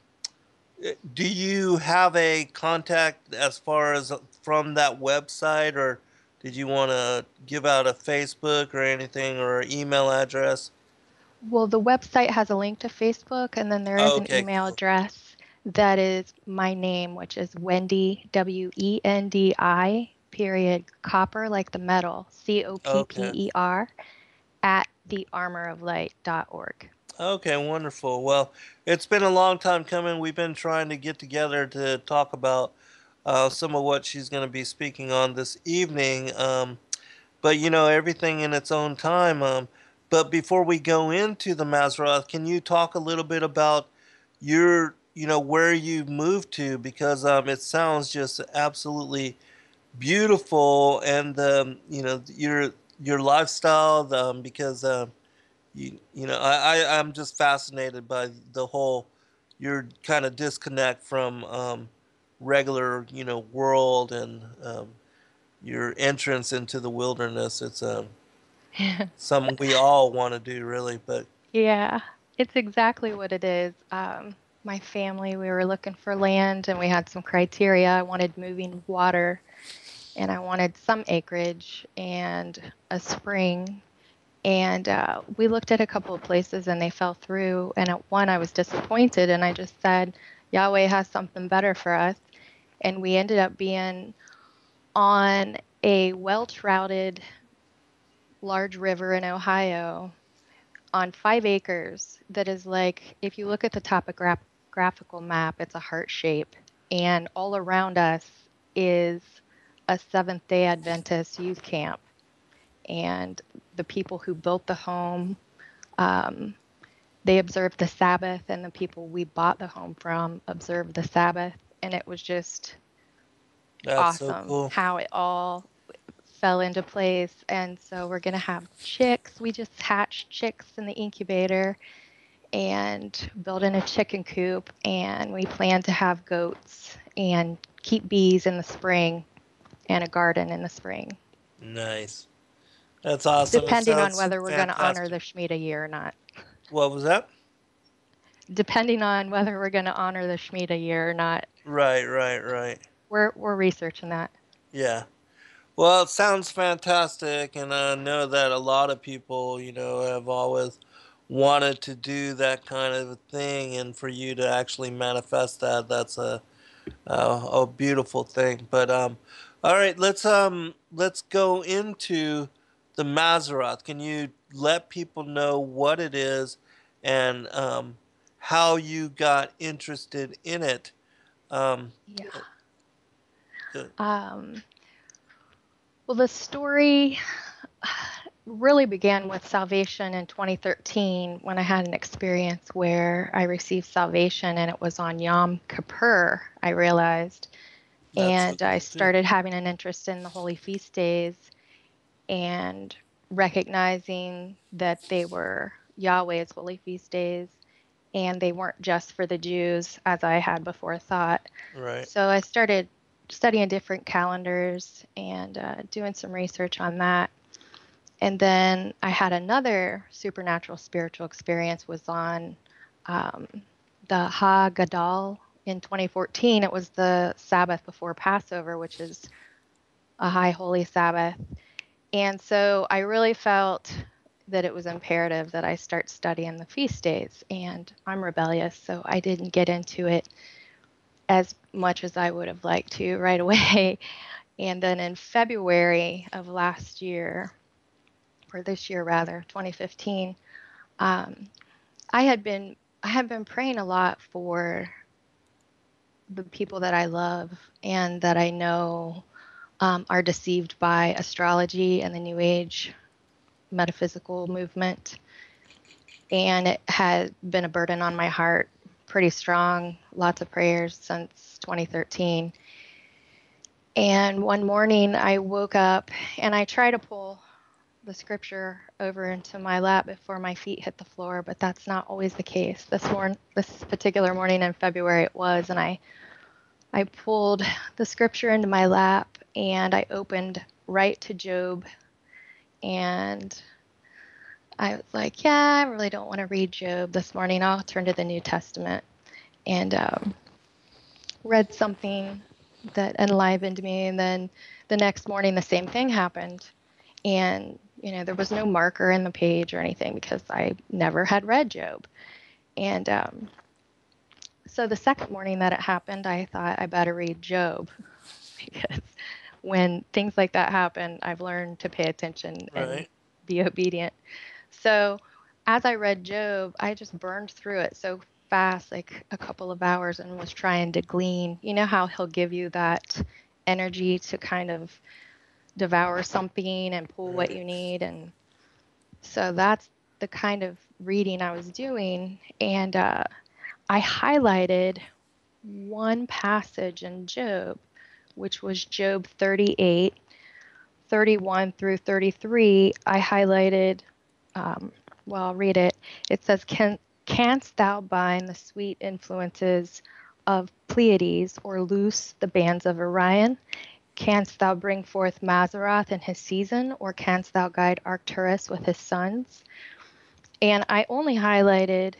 do you have a contact as far as from that website, or did you want to give out a Facebook or anything or email address? Well, the website has a link to Facebook, and then there is an email address that is my name, which is Wendi, WENDI, period, Copper, like the metal, COPPER, at thearmoroflight.org. Okay, wonderful. Well, it's been a long time coming. We've been trying to get together to talk about some of what she's going to be speaking on this evening. But everything in its own time. But before we go into the Mazzaroth, can you talk a little bit about where you moved to? Because it sounds just absolutely beautiful, and your lifestyle. Because I'm just fascinated by the whole your kind of disconnect from regular world and your entrance into the wilderness. It's something we all want to do, really. But yeah, it's exactly what it is. My family, we were looking for land, and we had some criteria. I wanted moving water, and I wanted some acreage and a spring. And we looked at a couple of places, and they fell through. And at one, I was disappointed, and I just said, Yahweh has something better for us. And we ended up being on a well-trouted large river in Ohio on 5 acres that is like, if you look at the topographical map, it's a heart shape. And all around us is a Seventh-day Adventist youth camp. And the people who built the home, they observed the Sabbath, and the people we bought the home from observed the Sabbath. And it was just That's so awesome cool. how it all fell into place. And so we're going to have chicks. We just hatched chicks in the incubator and building a chicken coop. And we plan to have goats and keep bees in the spring and a garden in the spring. Nice. That's awesome. Depending It on sounds whether we're going to honor fantastic. the Shemitah year or not. What was that? Depending on whether we're going to honor the Shemitah year or not. Right. We're researching that. Yeah. Well, it sounds fantastic, and I know that a lot of people, have always wanted to do that kind of a thing, and for you to actually manifest that, that's a beautiful thing. But all right, let's go into the Mazzaroth. Can you let people know what it is and how you got interested in it? Yeah. The- Well, the story really began with salvation in 2013 when I had an experience where I received salvation, and it was on Yom Kippur, I realized. That's so And I cool too. started having an interest in the holy feast days and recognizing that they were Yahweh's holy feast days and they weren't just for the Jews as I had before thought. Right. So I started studying different calendars and doing some research on that. And then I had another supernatural spiritual experience was on the Ha Gadol in 2014. It was the Sabbath before Passover, which is a high holy Sabbath. And so I really felt that it was imperative that I start studying the feast days. And I'm rebellious, so I didn't get into it as much as I would have liked to right away. And then in February of last year, or this year rather, 2015, I had been praying a lot for the people that I love and that I know are deceived by astrology and the New Age metaphysical movement. And it had been a burden on my heart, pretty strong, lots of prayers since 2013. And one morning I woke up and I tried to pull the scripture over into my lap before my feet hit the floor, but that's not always the case. This particular morning in February it was, and I pulled the scripture into my lap and I opened right to Job, and I was like, yeah, I really don't want to read Job this morning. I'll turn to the New Testament, and read something that enlivened me. And then the next morning, the same thing happened. And, there was no marker in the page or anything because I never had read Job. And so the second morning that it happened, I thought I better read Job because when things like that happen, I've learned to pay attention and be obedient. So as I read Job, I just burned through it so fast, like a couple of hours, and was trying to glean. You know how he'll give you that energy to kind of devour something and pull what you need. And so that's the kind of reading I was doing. And I highlighted one passage in Job, which was Job 38, 31 through 33. I highlighted, I'll read it. It says, Canst thou bind the sweet influences of Pleiades or loose the bands of Orion? Canst thou bring forth Mazzaroth in his season, or canst thou guide Arcturus with his sons? And I only highlighted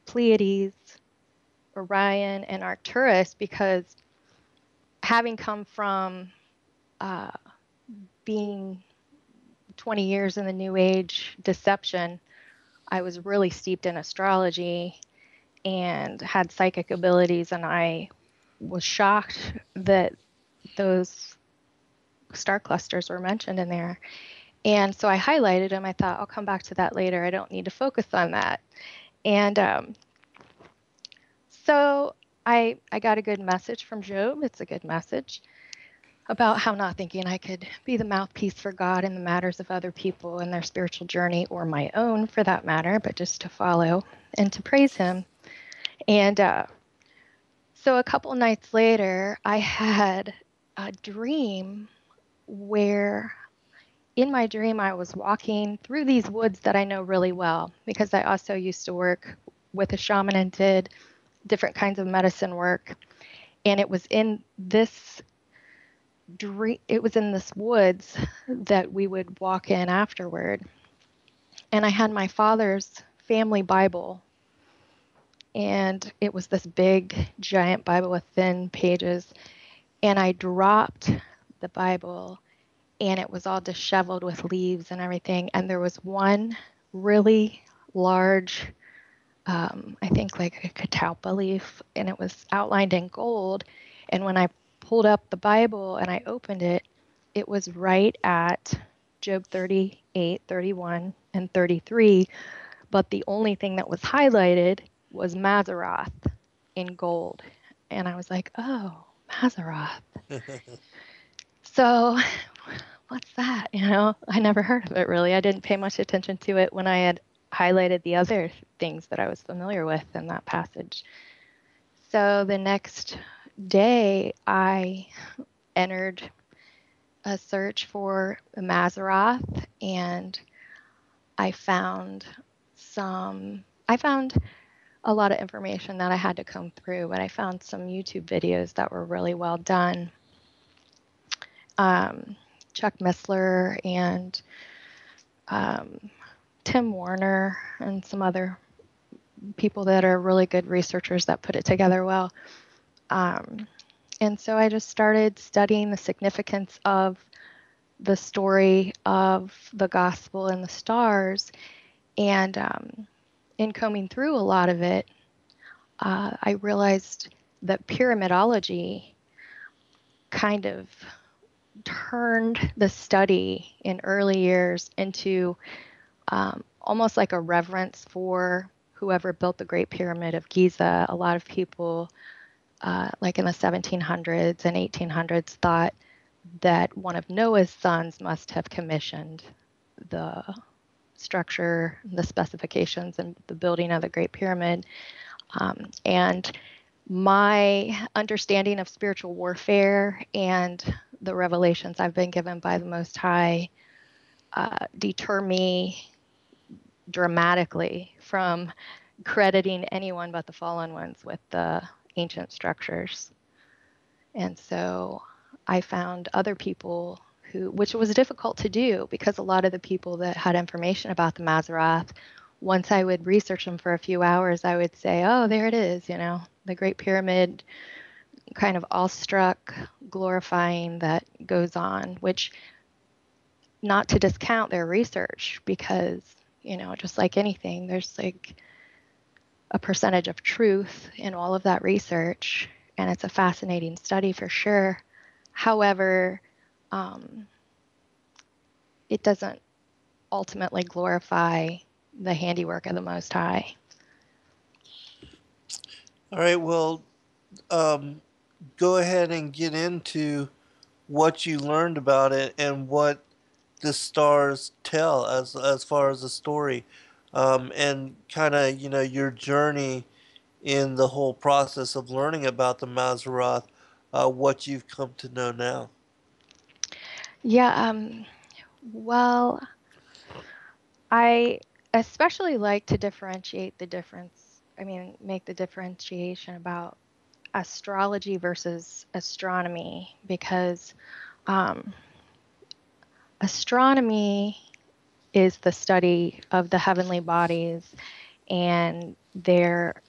Pleiades, Orion, and Arcturus because having come from being 20 years in the New Age deception, I was really steeped in astrology and had psychic abilities, and I was shocked that those star clusters were mentioned in there. And so I highlighted them. I thought, I'll come back to that later. I don't need to focus on that. And so I got a good message from Job. It's a good message about how not thinking I could be the mouthpiece for God in the matters of other people and their spiritual journey, or my own for that matter, but just to follow and to praise him. And so a couple nights later, I had a dream where in my dream I was walking through these woods that I know really well, because I also used to work with a shaman and did different kinds of medicine work. And it was in this dream, it was in this woods that we would walk in afterward. And I had my father's family Bible, and it was this big giant Bible with thin pages. And I dropped the Bible, and it was all disheveled with leaves and everything. And there was one really large, I think like a catalpa leaf, and it was outlined in gold. And when I pulled up the Bible and I opened it, it was right at Job 38, 31, and 33. But the only thing that was highlighted was Mazzaroth in gold. And I was like, oh, Mazzaroth. So what's that? I never heard of it really. I didn't pay much attention to it when I had highlighted the other things that I was familiar with in that passage. So the next day, I entered a search for Mazzaroth, and I found a lot of information that I had to comb through, but I found some YouTube videos that were really well done. Chuck Missler and Tim Warner and some other people that are really good researchers that put it together well. And so I just started studying the significance of the story of the gospel and the stars. And in combing through a lot of it, I realized that pyramidology kind of turned the study in early years into almost like a reverence for whoever built the Great Pyramid of Giza. A lot of people, like in the 1700s and 1800s, thought that one of Noah's sons must have commissioned the structure, the specifications, and the building of the Great Pyramid. And my understanding of spiritual warfare and the revelations I've been given by the Most High deter me dramatically from crediting anyone but the fallen ones with the ancient structures. And so I found other people which was difficult to do, because a lot of the people that had information about the Mazzaroth, once I would research them for a few hours, I would say, oh, there it is, the Great Pyramid, kind of awestruck, glorifying that goes on, which, not to discount their research, because, just like anything, there's like a percentage of truth in all of that research, and it's a fascinating study for sure. However, it doesn't ultimately glorify the handiwork of the Most High. All right, well, go ahead and get into what you learned about it and what the stars tell as far as the story, and kind of your journey in the whole process of learning about the Mazzaroth, what you've come to know now. Yeah, well, I especially like to differentiate make the differentiation about astrology versus astronomy, because astronomy is the study of the heavenly bodies and their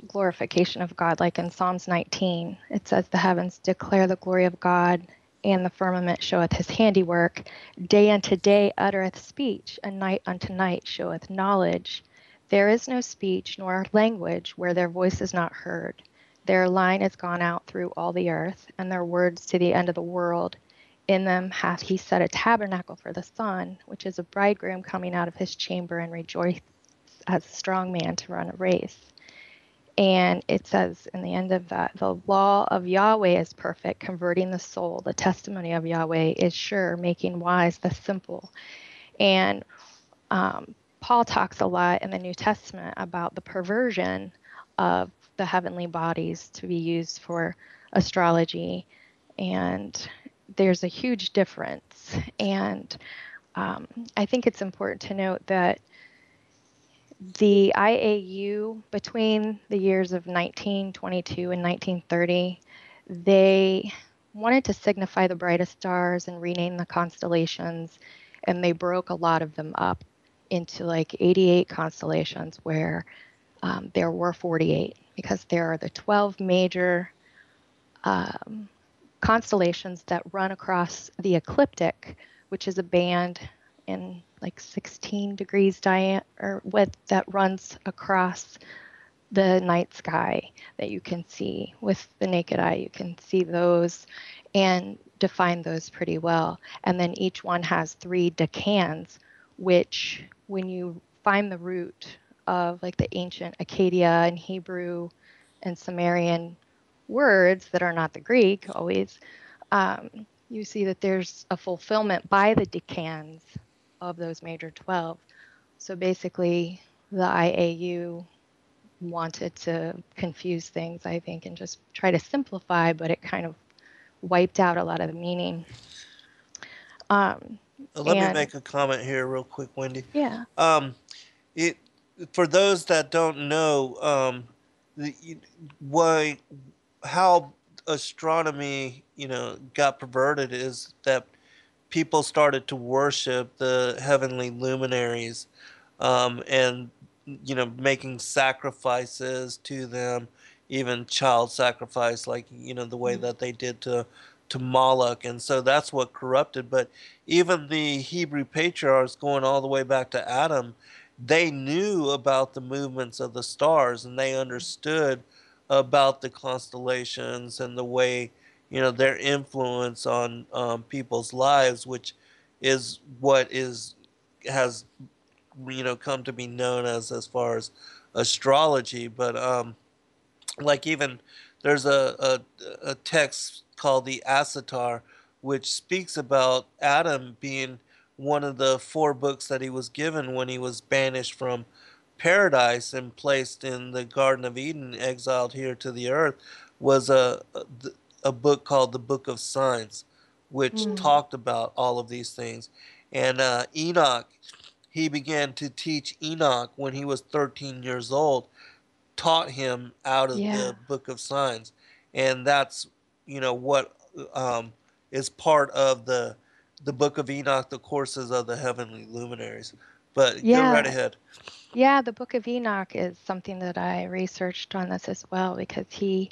glorification of God. Like in Psalms 19, it says, the heavens declare the glory of God, and the firmament showeth his handiwork. Day unto day uttereth speech, and night unto night showeth knowledge. There is no speech nor language where their voice is not heard. Their line is gone out through all the earth, and their words to the end of the world. In them hath he set a tabernacle for the sun, which is a bridegroom coming out of his chamber and rejoice as a strong man to run a race. And it says in the end of that, the law of Yahweh is perfect, converting the soul. The testimony of Yahweh is sure, making wise the simple. And Paul talks a lot in the New Testament about the perversion of the heavenly bodies to be used for astrology. And there's a huge difference. And I think it's important to note that the IAU, between the years of 1922 and 1930, they wanted to signify the brightest stars and rename the constellations, and they broke a lot of them up into like 88 constellations where there were 48, because there are the 12 major constellations that run across the ecliptic, which is a band in like 16 degrees diameter width that runs across the night sky that you can see with the naked eye. You can see those and define those pretty well. And then each one has 3 decans, which when you find the root of like the ancient Akkadian and Hebrew and Sumerian words that are not the Greek always, you see that there's a fulfillment by the decans of those major 12. So basically, the IAU wanted to confuse things, I think, and just try to simplify, but it kind of wiped out a lot of the meaning. Let me make a comment here real quick, Wendy. Yeah. It for those that don't know, how astronomy, got perverted is that people started to worship the heavenly luminaries, and making sacrifices to them, even child sacrifice, like the way that they did to Moloch, and so that's what corrupted. But even the Hebrew patriarchs, going all the way back to Adam, they knew about the movements of the stars, and they understood about the constellations and the way their influence on people's lives, which is what has come to be known as far as astrology. But like even there's a text called the Assatar, which speaks about Adam being one of the 4 books that he was given when he was banished from paradise and placed in the Garden of Eden, exiled here to the earth, was a book called the Book of Signs, which talked about all of these things. And Enoch, he began to teach Enoch when he was 13 years old, taught him out of the Book of Signs. And that's, what is part of the Book of Enoch, the courses of the heavenly luminaries. But go right ahead. Yeah, the Book of Enoch is something that I researched on this as well, because he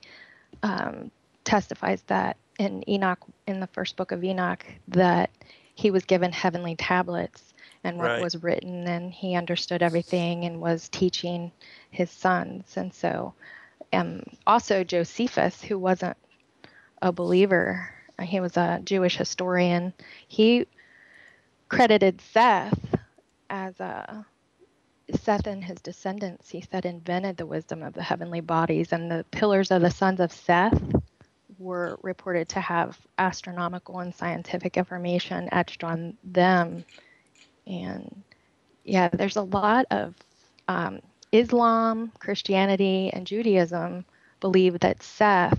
testifies that in Enoch, in the first book of Enoch, that he was given heavenly tablets and what was written, and he understood everything and was teaching his sons. And so also Josephus, who wasn't a believer, he was a Jewish historian, he credited Seth as Seth and his descendants, he said, invented the wisdom of the heavenly bodies, and the pillars of the sons of Seth were reported to have astronomical and scientific information etched on them. And yeah, there's a lot of Islam, Christianity, and Judaism believe that Seth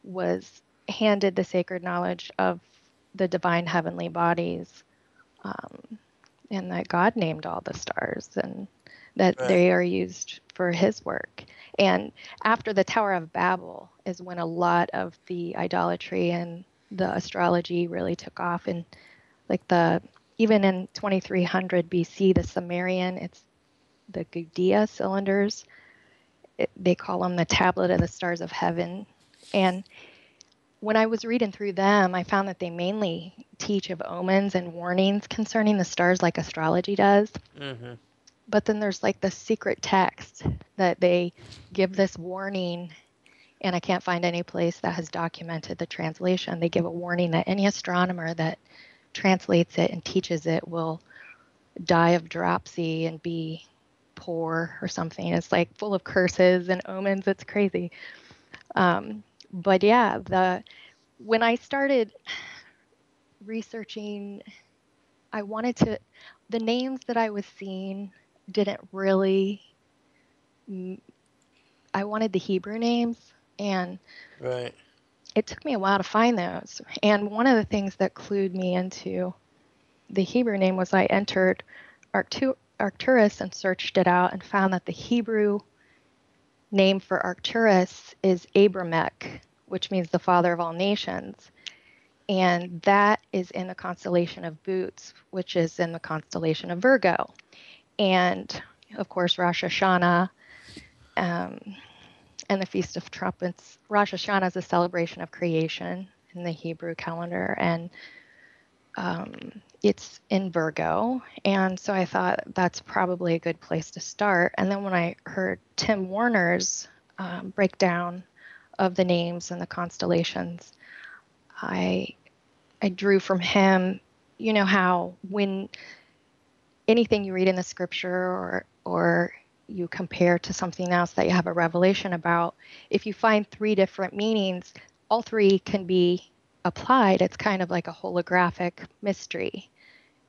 was handed the sacred knowledge of the divine heavenly bodies, and that God named all the stars, and that they are used for his work. And after the Tower of Babel is when a lot of the idolatry and the astrology really took off. And like even in 2300 BC, the Sumerian, it's the Gudea cylinders, they call them the tablet of the stars of heaven. And when I was reading through them, I found that they mainly teach of omens and warnings concerning the stars like astrology does. Mm-hmm. But then there's like the secret text that they give this warning And I can't find any place that has documented the translation. They give a warning that any astronomer that translates it and teaches it will die of dropsy and be poor or something. It's like full of curses and omens. It's crazy. But yeah, when I started researching, the names that I was seeing didn't really, I wanted the Hebrew names, and Right. it took me a while to find those. And one of the things that clued me into the Hebrew name was I entered Arcturus and searched it out and found that the Hebrew name for Arcturus is Abramelech, which means the father of all nations. And that is in the constellation of Boots, which is in the constellation of Virgo. And of course, Rosh Hashanah and the Feast of Trumpets. Rosh Hashanah is a celebration of creation in the Hebrew calendar, and it's in Virgo. And so I thought that's probably a good place to start. And then when I heard Tim Warner's breakdown of the names and the constellations, I drew from him. You know how when anything you read in the scripture or you compare to something else that you have a revelation about, if you find three different meanings, all three can be applied. It's kind of like a holographic mystery.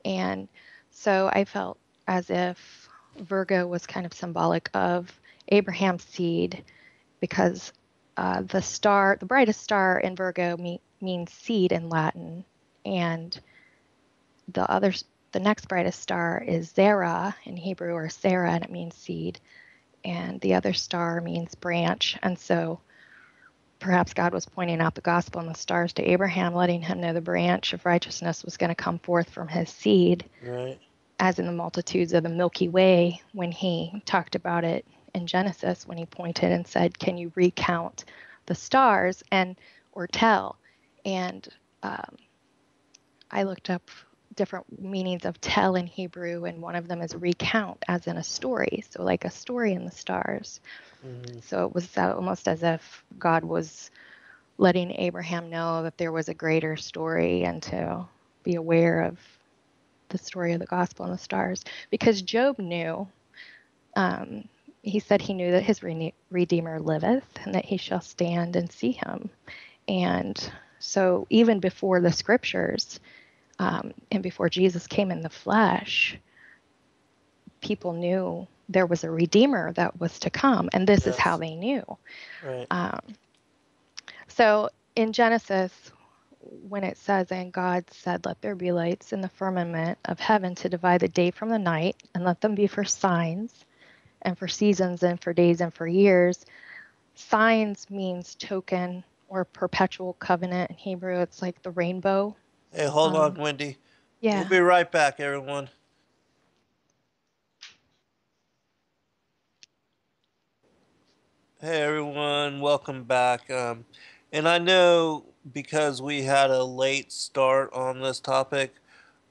And so I felt as if Virgo was kind of symbolic of Abraham's seed, because the brightest star in Virgo means seed in Latin, and the next brightest star is Zerah in Hebrew, or Sarah, and it means seed. And the other star means branch. And so perhaps God was pointing out the gospel and the stars to Abraham, letting him know the branch of righteousness was going to come forth from his seed, Right. as in the multitudes of the Milky Way, when he talked about it in Genesis, when he pointed and said, can you recount the stars or tell? And I looked up different meanings of tell in Hebrew, and one of them is recount, as in a story. So like a story in the stars. Mm-hmm. So it was almost as if God was letting Abraham know that there was a greater story and to be aware of the story of the gospel in the stars. Because Job knew, he said he knew that his Redeemer liveth and that he shall stand and see him. And so even before the scriptures, and before Jesus came in the flesh, people knew there was a Redeemer that was to come, and this is how they knew. Right. So in Genesis, when it says, and God said, let there be lights in the firmament of heaven to divide the day from the night, and let them be for signs, and for seasons, and for days, and for years. Signs means token or perpetual covenant in Hebrew. It's like the rainbow. Hey, hold on, Wendy. Yeah. We'll be right back, everyone. Hey, everyone. Welcome back. And I know because we had a late start on this topic,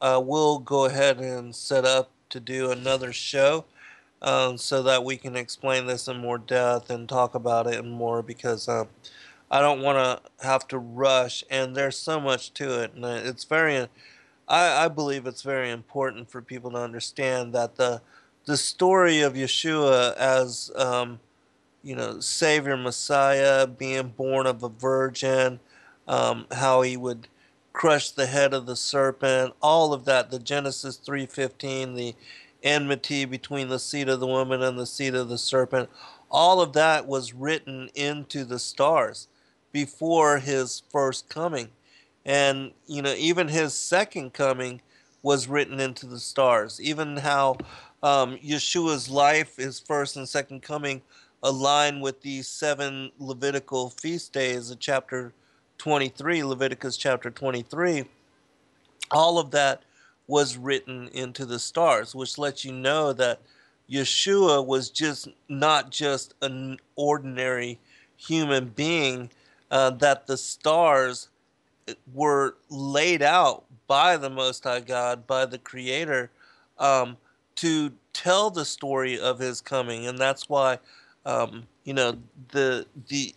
we'll go ahead and set up to do another show so that we can explain this in more depth and talk about it more, because I don't want to have to rush, and there's so much to it. And it's I believe it's very important for people to understand that the story of Yahshua as Savior Messiah, being born of a virgin, how he would crush the head of the serpent, all of that, the Genesis 3:15, the enmity between the seed of the woman and the seed of the serpent, all of that was written into the stars before his first coming. And, even his second coming was written into the stars. Even how Yeshua's life, his first and second coming, align with these 7 Levitical feast days of chapter 23, Leviticus chapter 23. All of that was written into the stars, which lets you know that Yeshua was not just an ordinary human being, that the stars were laid out by the Most High God, by the Creator, to tell the story of his coming. And that's why you know, the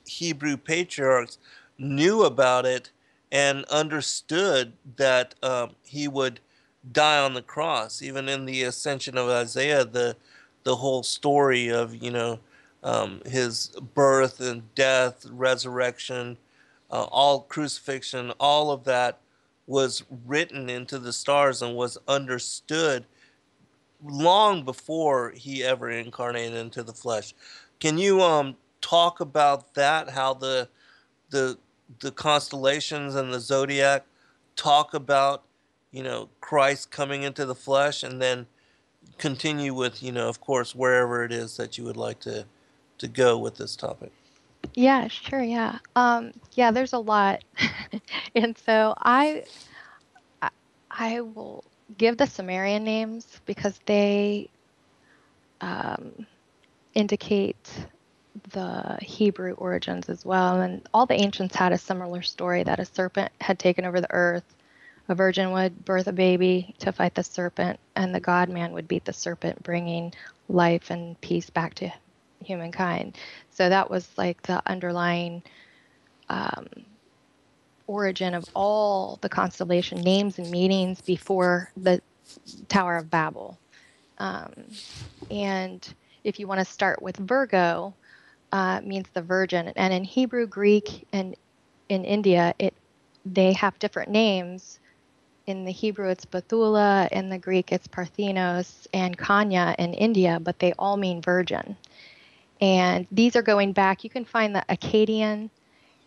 Hebrew patriarchs knew about it and understood that he would die on the cross. Even in the ascension of Isaiah, the whole story of, his birth and death, resurrection, all crucifixion, all of that was written into the stars and was understood long before he ever incarnated into the flesh. Can you talk about that? How the the constellations and the zodiac talk about, Christ coming into the flesh, and then continue with, of course, wherever it is that you would like to go with this topic. Yeah, sure, yeah. Yeah, there's a lot. And so I I will give the Sumerian names because they um, indicate the Hebrew origins as well. And all the ancients had a similar story that a serpent had taken over the earth. A virgin would birth a baby to fight the serpent, and the God man would beat the serpent, bringing life and peace back to humankind. So that was like the underlying um, origin of all the constellation names and meanings before the Tower of Babel. Um, and if you want to start with Virgo, means the virgin, and in Hebrew, Greek, and in India, they have different names. In the Hebrew, it's Bethula. In the Greek, it's Parthenos and Kanya in India, but they all mean virgin. And these are going back. You can find the Akkadian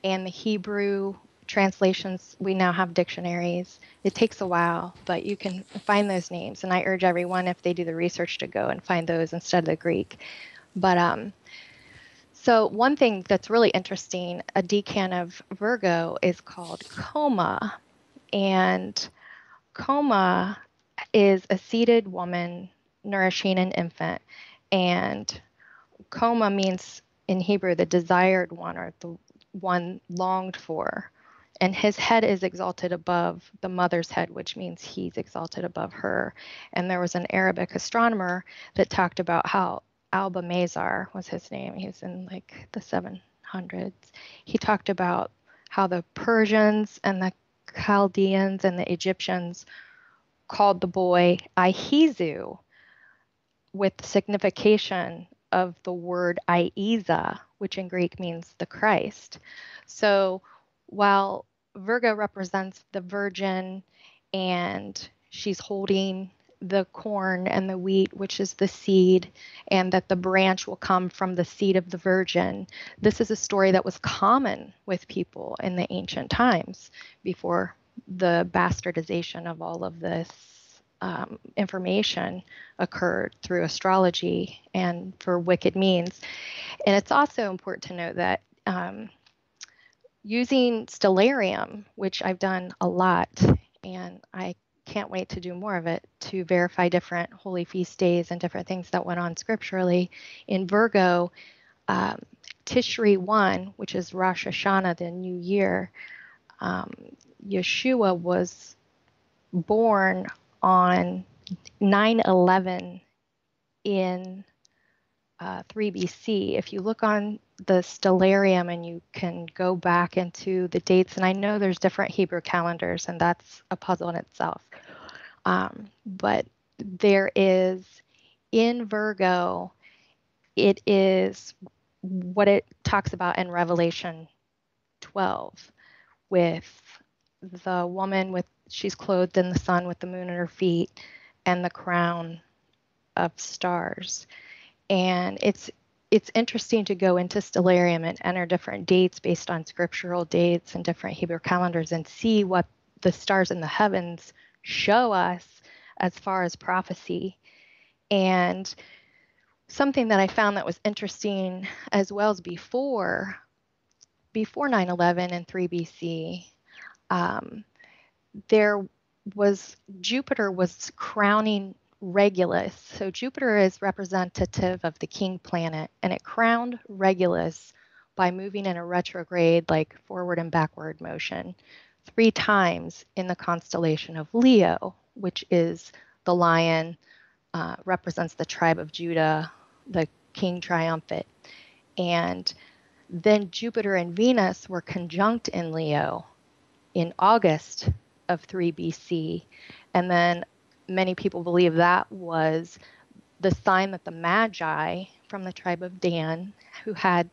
and the Hebrew translations. We now have dictionaries. It takes a while, but you can find those names. And I urge everyone, if they do the research, to go and find those instead of the Greek. But so one thing that's really interesting, a decan of Virgo is called coma. And coma is a seated woman nourishing an infant. And coma means in Hebrew the desired one, or the one longed for. And his head is exalted above the mother's head, which means he's exalted above her. And there was an Arabic astronomer that talked about how Alba-Mazar was his name. He was in like the 700s. He talked about how the Persians and the Chaldeans and the Egyptians called the boy Ihezu, with the signification of the word Aiza, which in Greek means the Christ. So while Virgo represents the virgin and she's holding the corn and the wheat, which is the seed, and that the branch will come from the seed of the virgin, this is a story that was common with people in the ancient times before the bastardization of all of this information occurred through astrology and for wicked means. And it's also important to note that using stellarium, which I've done a lot, and I can't wait to do more of it, to verify different holy feast days and different things that went on scripturally. In Virgo, Tishri 1, which is Rosh Hashanah, the new year, Yahshua was born on 9/11 in 3 BC. If you look on the stellarium and you can go back into the dates, and I know there's different Hebrew calendars, and that's a puzzle in itself. But there is, in Virgo, it is what it talks about in Revelation 12, with the woman she's clothed in the sun with the moon at her feet and the crown of stars. And it's interesting to go into stellarium and enter different dates based on scriptural dates and different Hebrew calendars and see what the stars in the heavens show us as far as prophecy. And something that I found that was interesting as well as before 9/11 and 3 BC, Jupiter was crowning Regulus. So Jupiter is representative of the king planet, and it crowned Regulus by moving in a retrograde, like forward and backward motion, 3 times in the constellation of Leo, which is the lion, represents the tribe of Judah, the king triumphant. And then Jupiter and Venus were conjunct in Leo in August of 3 BC. And then many people believe that was the sign that the Magi from the tribe of Dan, who had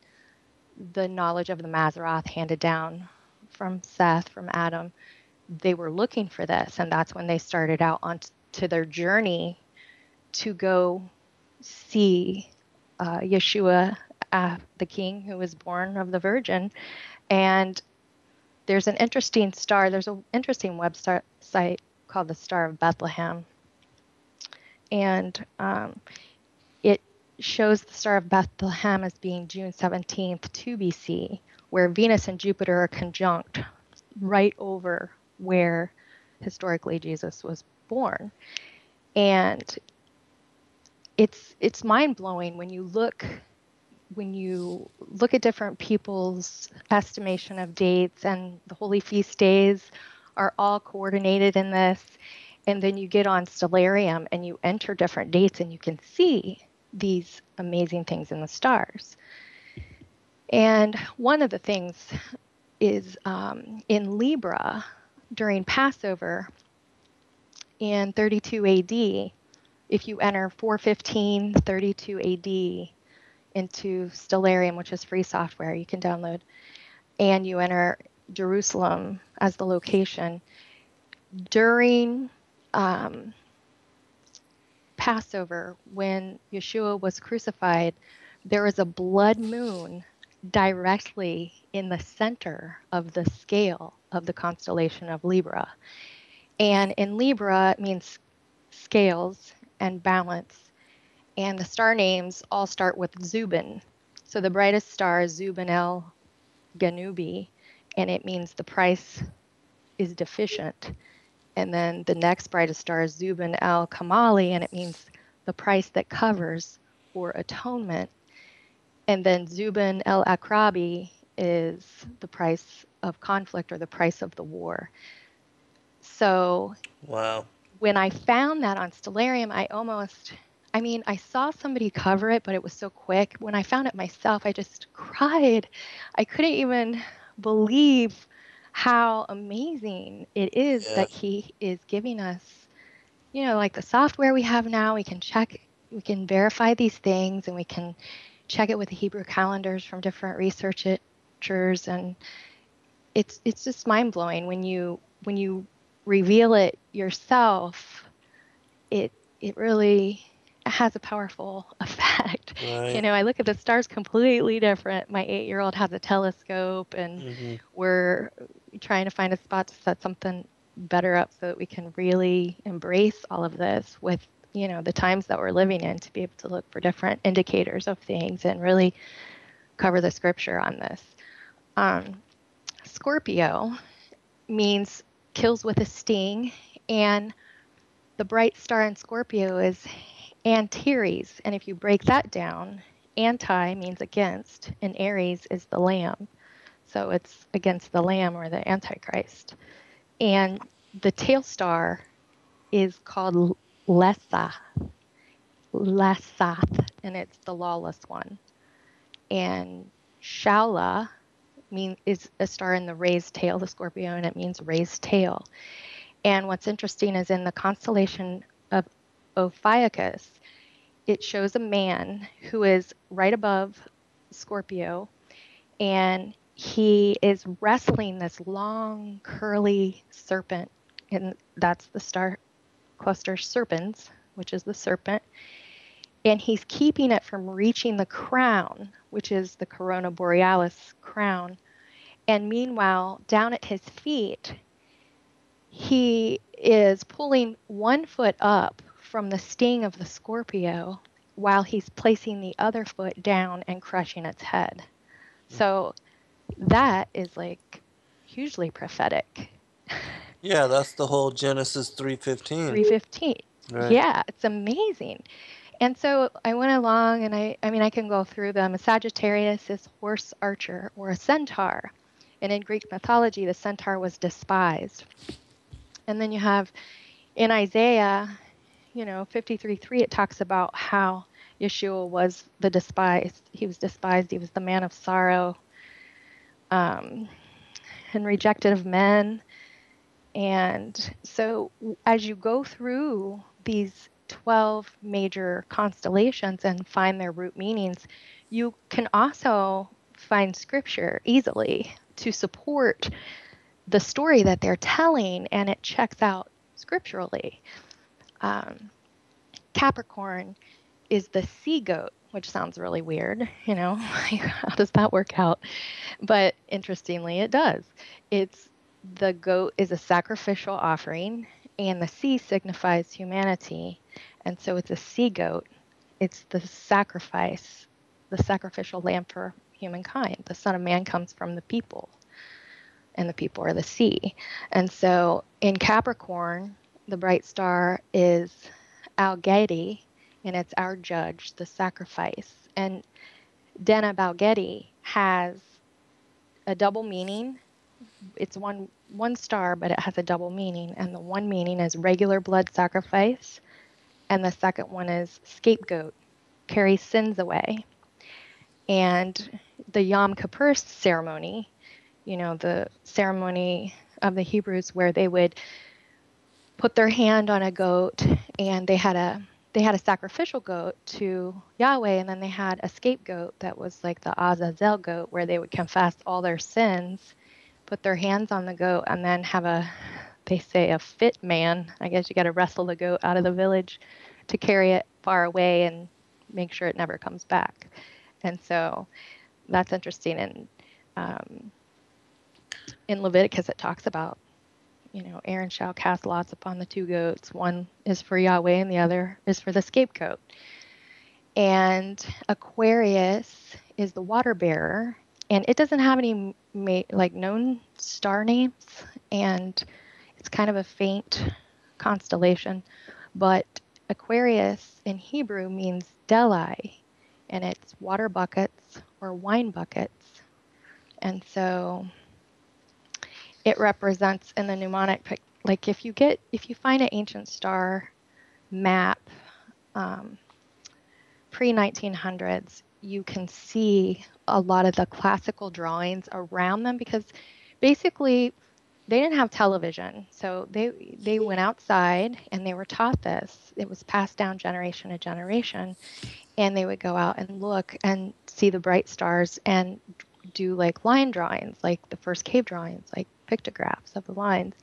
the knowledge of the Mazzaroth handed down from Seth, from Adam, they were looking for this. And that's when they started out onto their journey to go see Yahshua, the king who was born of the Virgin. And there's an interesting star. There's an interesting website called the Star of Bethlehem. And it shows the Star of Bethlehem as being June 17th, 2 BC, where Venus and Jupiter are conjunct right over where historically Jesus was born. And it's mind-blowing when you look at different people's estimation of dates, and the holy feast days are all coordinated in this. And then you get on Stellarium and you enter different dates and you can see these amazing things in the stars. And one of the things is in Libra during Passover in 32 AD, if you enter 415 32 AD into Stellarium, which is free software you can download, and you enter Jerusalem as the location, during Passover, when Yahshua was crucified, there was a blood moon directly in the center of the scale of the constellation of Libra. And in Libra, it means scales and balance. And the star names all start with Zubin. So the brightest star is Zubin el Ganubi, and it means the price is deficient. And then the next brightest star is Zubin el Kamali, and it means the price that covers or atonement. And then Zubin el Akrabi is the price of conflict or the price of the war. So Wow. When I found that on Stellarium, I saw somebody cover it, but it was so quick. When I found it myself, I just cried. I couldn't even believe how amazing it is that he is giving us, like the software we have now. We can verify these things, and we can check it with the Hebrew calendars from different researchers. And it's just mind blowing when you reveal it yourself. It really has a powerful effect. Right. I look at the stars completely different. My 8-year-old has a telescope, and we're trying to find a spot to set something better up so that we can really embrace all of this with, the times that we're living in, to be able to look for different indicators of things and really cover the scripture on this. Scorpio means kills with a sting, and the bright star in Scorpio is Antares. And if you break that down, anti means against, and Aries is the lamb. So it's against the lamb, or the Antichrist. And the tail star is called Lesath, and it's the lawless one. And Shala is a star in the raised tail, the Scorpio, and it means raised tail. And what's interesting is in the constellation of Ophiuchus, it shows a man who is right above Scorpio, and he is wrestling this long, curly serpent, and that's the star cluster Serpens, which is the serpent. And he's keeping it from reaching the crown, which is the Corona Borealis crown. And meanwhile, down at his feet, he is pulling one foot up from the sting of the Scorpio while he's placing the other foot down and crushing its head. So that is like hugely prophetic. Yeah, that's the whole Genesis 3:15. 3:15. Right. Yeah, it's amazing. And so I went along, and I can go through them. A Sagittarius is horse archer, or a centaur. And in Greek mythology, the centaur was despised. And then you have in Isaiah, 53:3, it talks about how Yahshua was the despised. He was despised. He was the man of sorrow, and rejected of men. And so as you go through these 12 major constellations and find their root meanings, you can also find scripture easily to support the story that they're telling, and it checks out scripturally. Capricorn is the sea goat, which sounds really weird, how does that work out? But interestingly, it does. The goat is a sacrificial offering, and the sea signifies humanity. And so it's a sea goat. It's the sacrifice, the sacrificial lamb for humankind. The Son of Man comes from the people, and the people are the sea. And so in Capricorn, the bright star is Algedi, and it's our judge, the sacrifice. And Deneb Algedi has a double meaning. It's one star, but it has a double meaning. And the one meaning is regular blood sacrifice, and the second one is scapegoat, carries sins away. And the Yom Kippur ceremony, the ceremony of the Hebrews where they would put their hand on a goat, and they had a sacrificial goat to Yahweh, and then they had a scapegoat that was like the Azazel goat, where they would confess all their sins, put their hands on the goat, and then have they say a fit man. I guess you got to wrestle the goat out of the village to carry it far away and make sure it never comes back. And so that's interesting. And in Leviticus, it talks about, Aaron shall cast lots upon the two goats. One is for Yahweh and the other is for the scapegoat. And Aquarius is the water bearer, and it doesn't have any known star names, and it's kind of a faint constellation. But Aquarius in Hebrew means Delai, and it's water buckets or wine buckets. And so it represents in the mnemonic, like if you find an ancient star map, pre-1900s, you can see a lot of the classical drawings around them, because basically they didn't have television. So they went outside and they were taught this. It was passed down generation to generation, and they would go out and look and see the bright stars and do like line drawings, like the first cave drawings, like pictographs of the lines.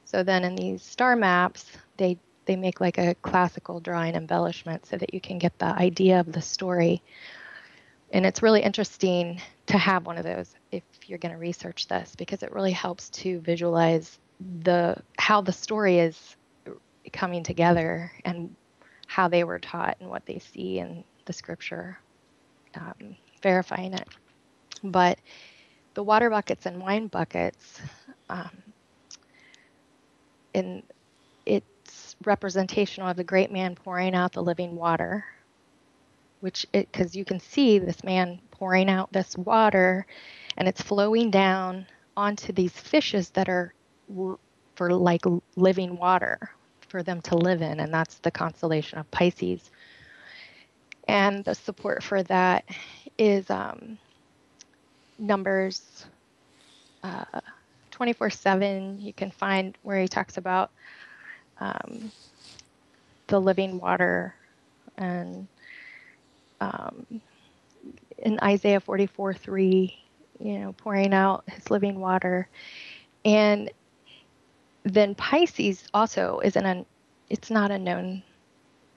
So then in these star maps, they make like a classical drawing embellishment so that you can get the idea of the story. And it's really interesting to have one of those if you're going to research this, because it really helps to visualize how the story is coming together and how they were taught and what they see in the scripture, verifying it. But the water buckets and wine buckets, in it's representational of the great man pouring out the living water, because you can see this man pouring out this water, and it's flowing down onto these fishes that are for like living water for them to live in, and that's the constellation of Pisces. And the support for that is Numbers 24/7. You can find where he talks about the living water, and in Isaiah 44:3, pouring out his living water. And then Pisces also it's not a known,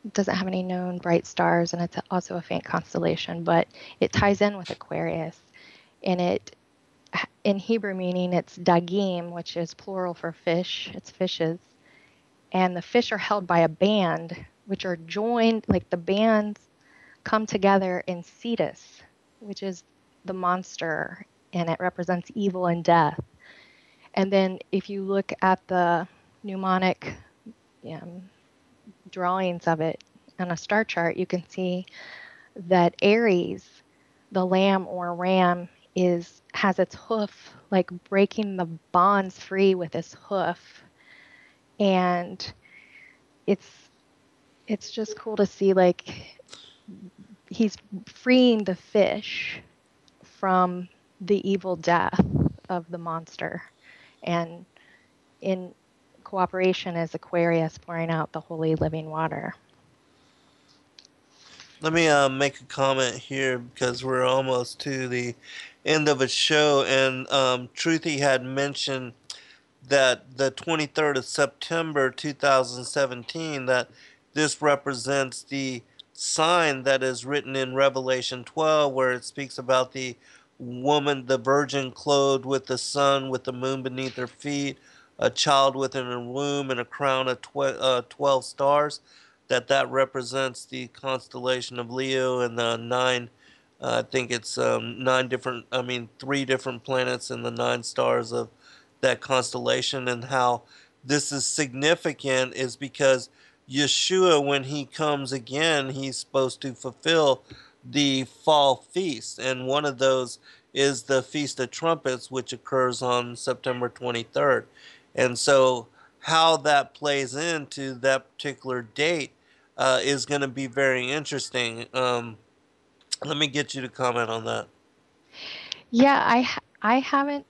it doesn't have any known bright stars, and it's also a faint constellation, but it ties in with Aquarius. And in Hebrew meaning, it's dagim, which is plural for fish. It's fishes. And the fish are held by a band, which are joined, like the bands come together in Cetus, which is the monster, and it represents evil and death. And then if you look at the mnemonic drawings of it on a star chart, you can see that Aries, the lamb or ram, has its hoof, like breaking the bonds free with its hoof. And it's just cool to see like he's freeing the fish from the evil death of the monster, and in cooperation is Aquarius pouring out the holy living water. Let me make a comment here because we're almost to the end of a show, and Truthy had mentioned that the 23rd of September 2017, that this represents the sign that is written in Revelation 12, where it speaks about the woman, the virgin clothed with the sun, with the moon beneath her feet, a child within her womb, and a crown of 12 stars. That represents the constellation of Leo and the nine. I think it's three different planets and the nine stars of that constellation. And how this is significant is because Yahshua, when he comes again, he's supposed to fulfill the fall feast, and one of those is the Feast of Trumpets, which occurs on September 23rd. And so how that plays into that particular date is going to be very interesting. Let me get you to comment on that. Yeah, I haven't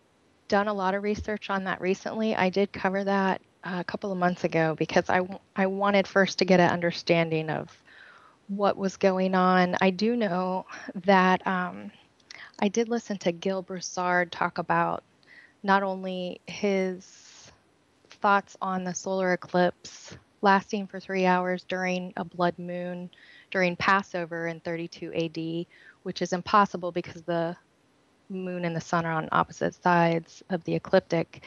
done a lot of research on that recently. I did cover that a couple of months ago because I wanted first to get an understanding of what was going on. I do know that I did listen to Gil Broussard talk about not only his thoughts on the solar eclipse lasting for 3 hours during a blood moon during Passover in 32 AD, which is impossible because the moon and the sun are on opposite sides of the ecliptic,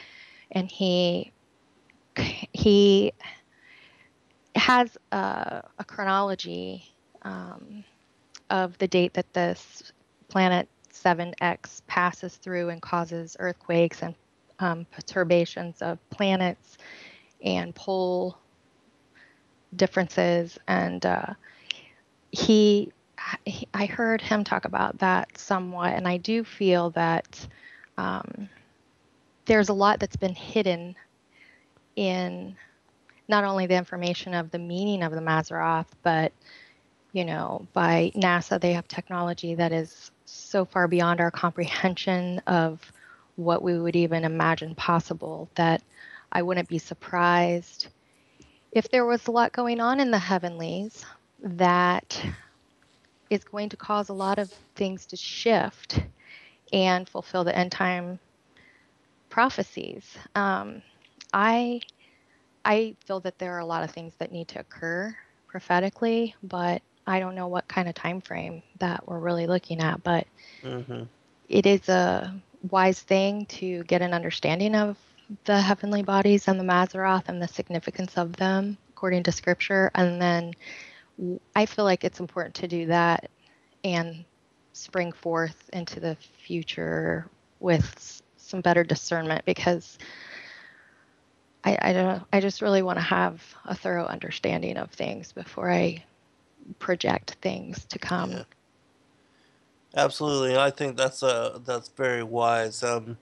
and he has a chronology of the date that this planet 7X passes through and causes earthquakes and perturbations of planets and pole differences. And I heard him talk about that somewhat, and I do feel that there's a lot that's been hidden in not only the information of the meaning of the Mazzaroth, but by NASA, they have technology that is so far beyond our comprehension of what we would even imagine possible that I wouldn't be surprised if there was a lot going on in the heavenlies that is going to cause a lot of things to shift and fulfill the end time prophecies. I feel that there are a lot of things that need to occur prophetically, but I don't know what kind of time frame that we're really looking at. But it is a wise thing to get an understanding of the heavenly bodies and the Mazzaroth and the significance of them according to Scripture. And then I feel like it's important to do that and spring forth into the future with some better discernment, because I don't know, I just really want to have a thorough understanding of things before I project things to come. Yeah. Absolutely, I think that's very wise. And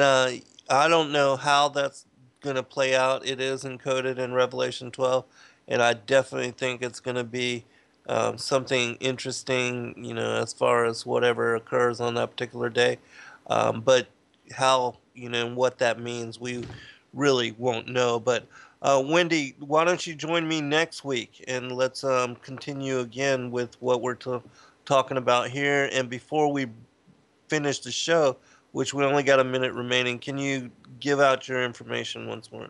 I don't know how that's going to play out. It is encoded in Revelation 12, and I definitely think it's going to be something interesting, as far as whatever occurs on that particular day. But how, what that means, we really won't know. But Wendi, why don't you join me next week, and let's continue again with what we're talking about here. And before we finish the show, which we only got a minute remaining, can you give out your information once more?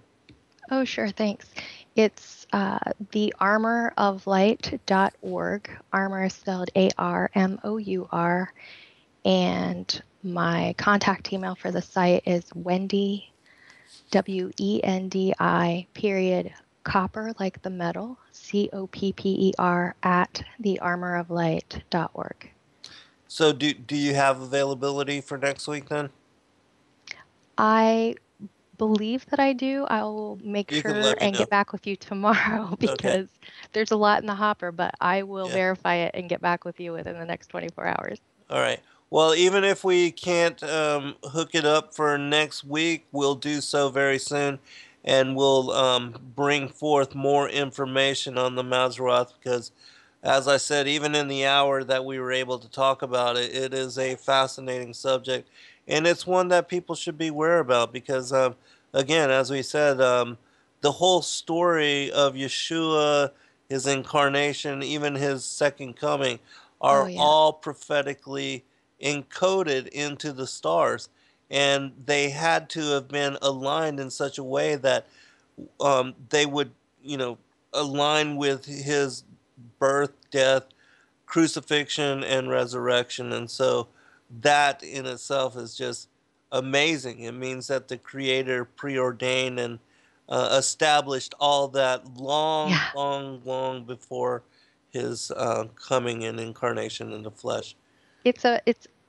Oh, sure. Thanks. It's thearmoroflight.org. Armor is spelled ARMOUR. And my contact email for the site is Wendi, WENDI, Copper, like the metal, COPPER, at thearmoroflight.org. So do you have availability for next week then? I believe that I do. I'll make sure and get back with you tomorrow because there's a lot in the hopper, but I will verify it and get back with you within the next 24 hours. All right. Well, even if we can't hook it up for next week, we'll do so very soon, and we'll bring forth more information on the Mazzaroth, because as I said, even in the hour that we were able to talk about it, it is a fascinating subject, and it's one that people should be aware about because, again, as we said, the whole story of Yeshua, his incarnation, even his second coming, Oh, are yeah. all prophetically encoded into the stars, and they had to have been aligned in such a way that they would, you know, align with his birth, death, crucifixion, and resurrection. And so that in itself is just amazing. It means that the Creator preordained and established all that long, Yeah. long, long before his coming and incarnation in the flesh. It's a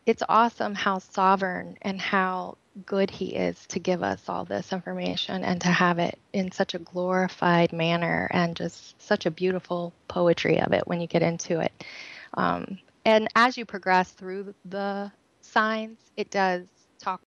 it's awesome how sovereign and how good he is to give us all this information and to have it in such a glorified manner and just such a beautiful poetry of it when you get into it. And as you progress through the signs, it does talk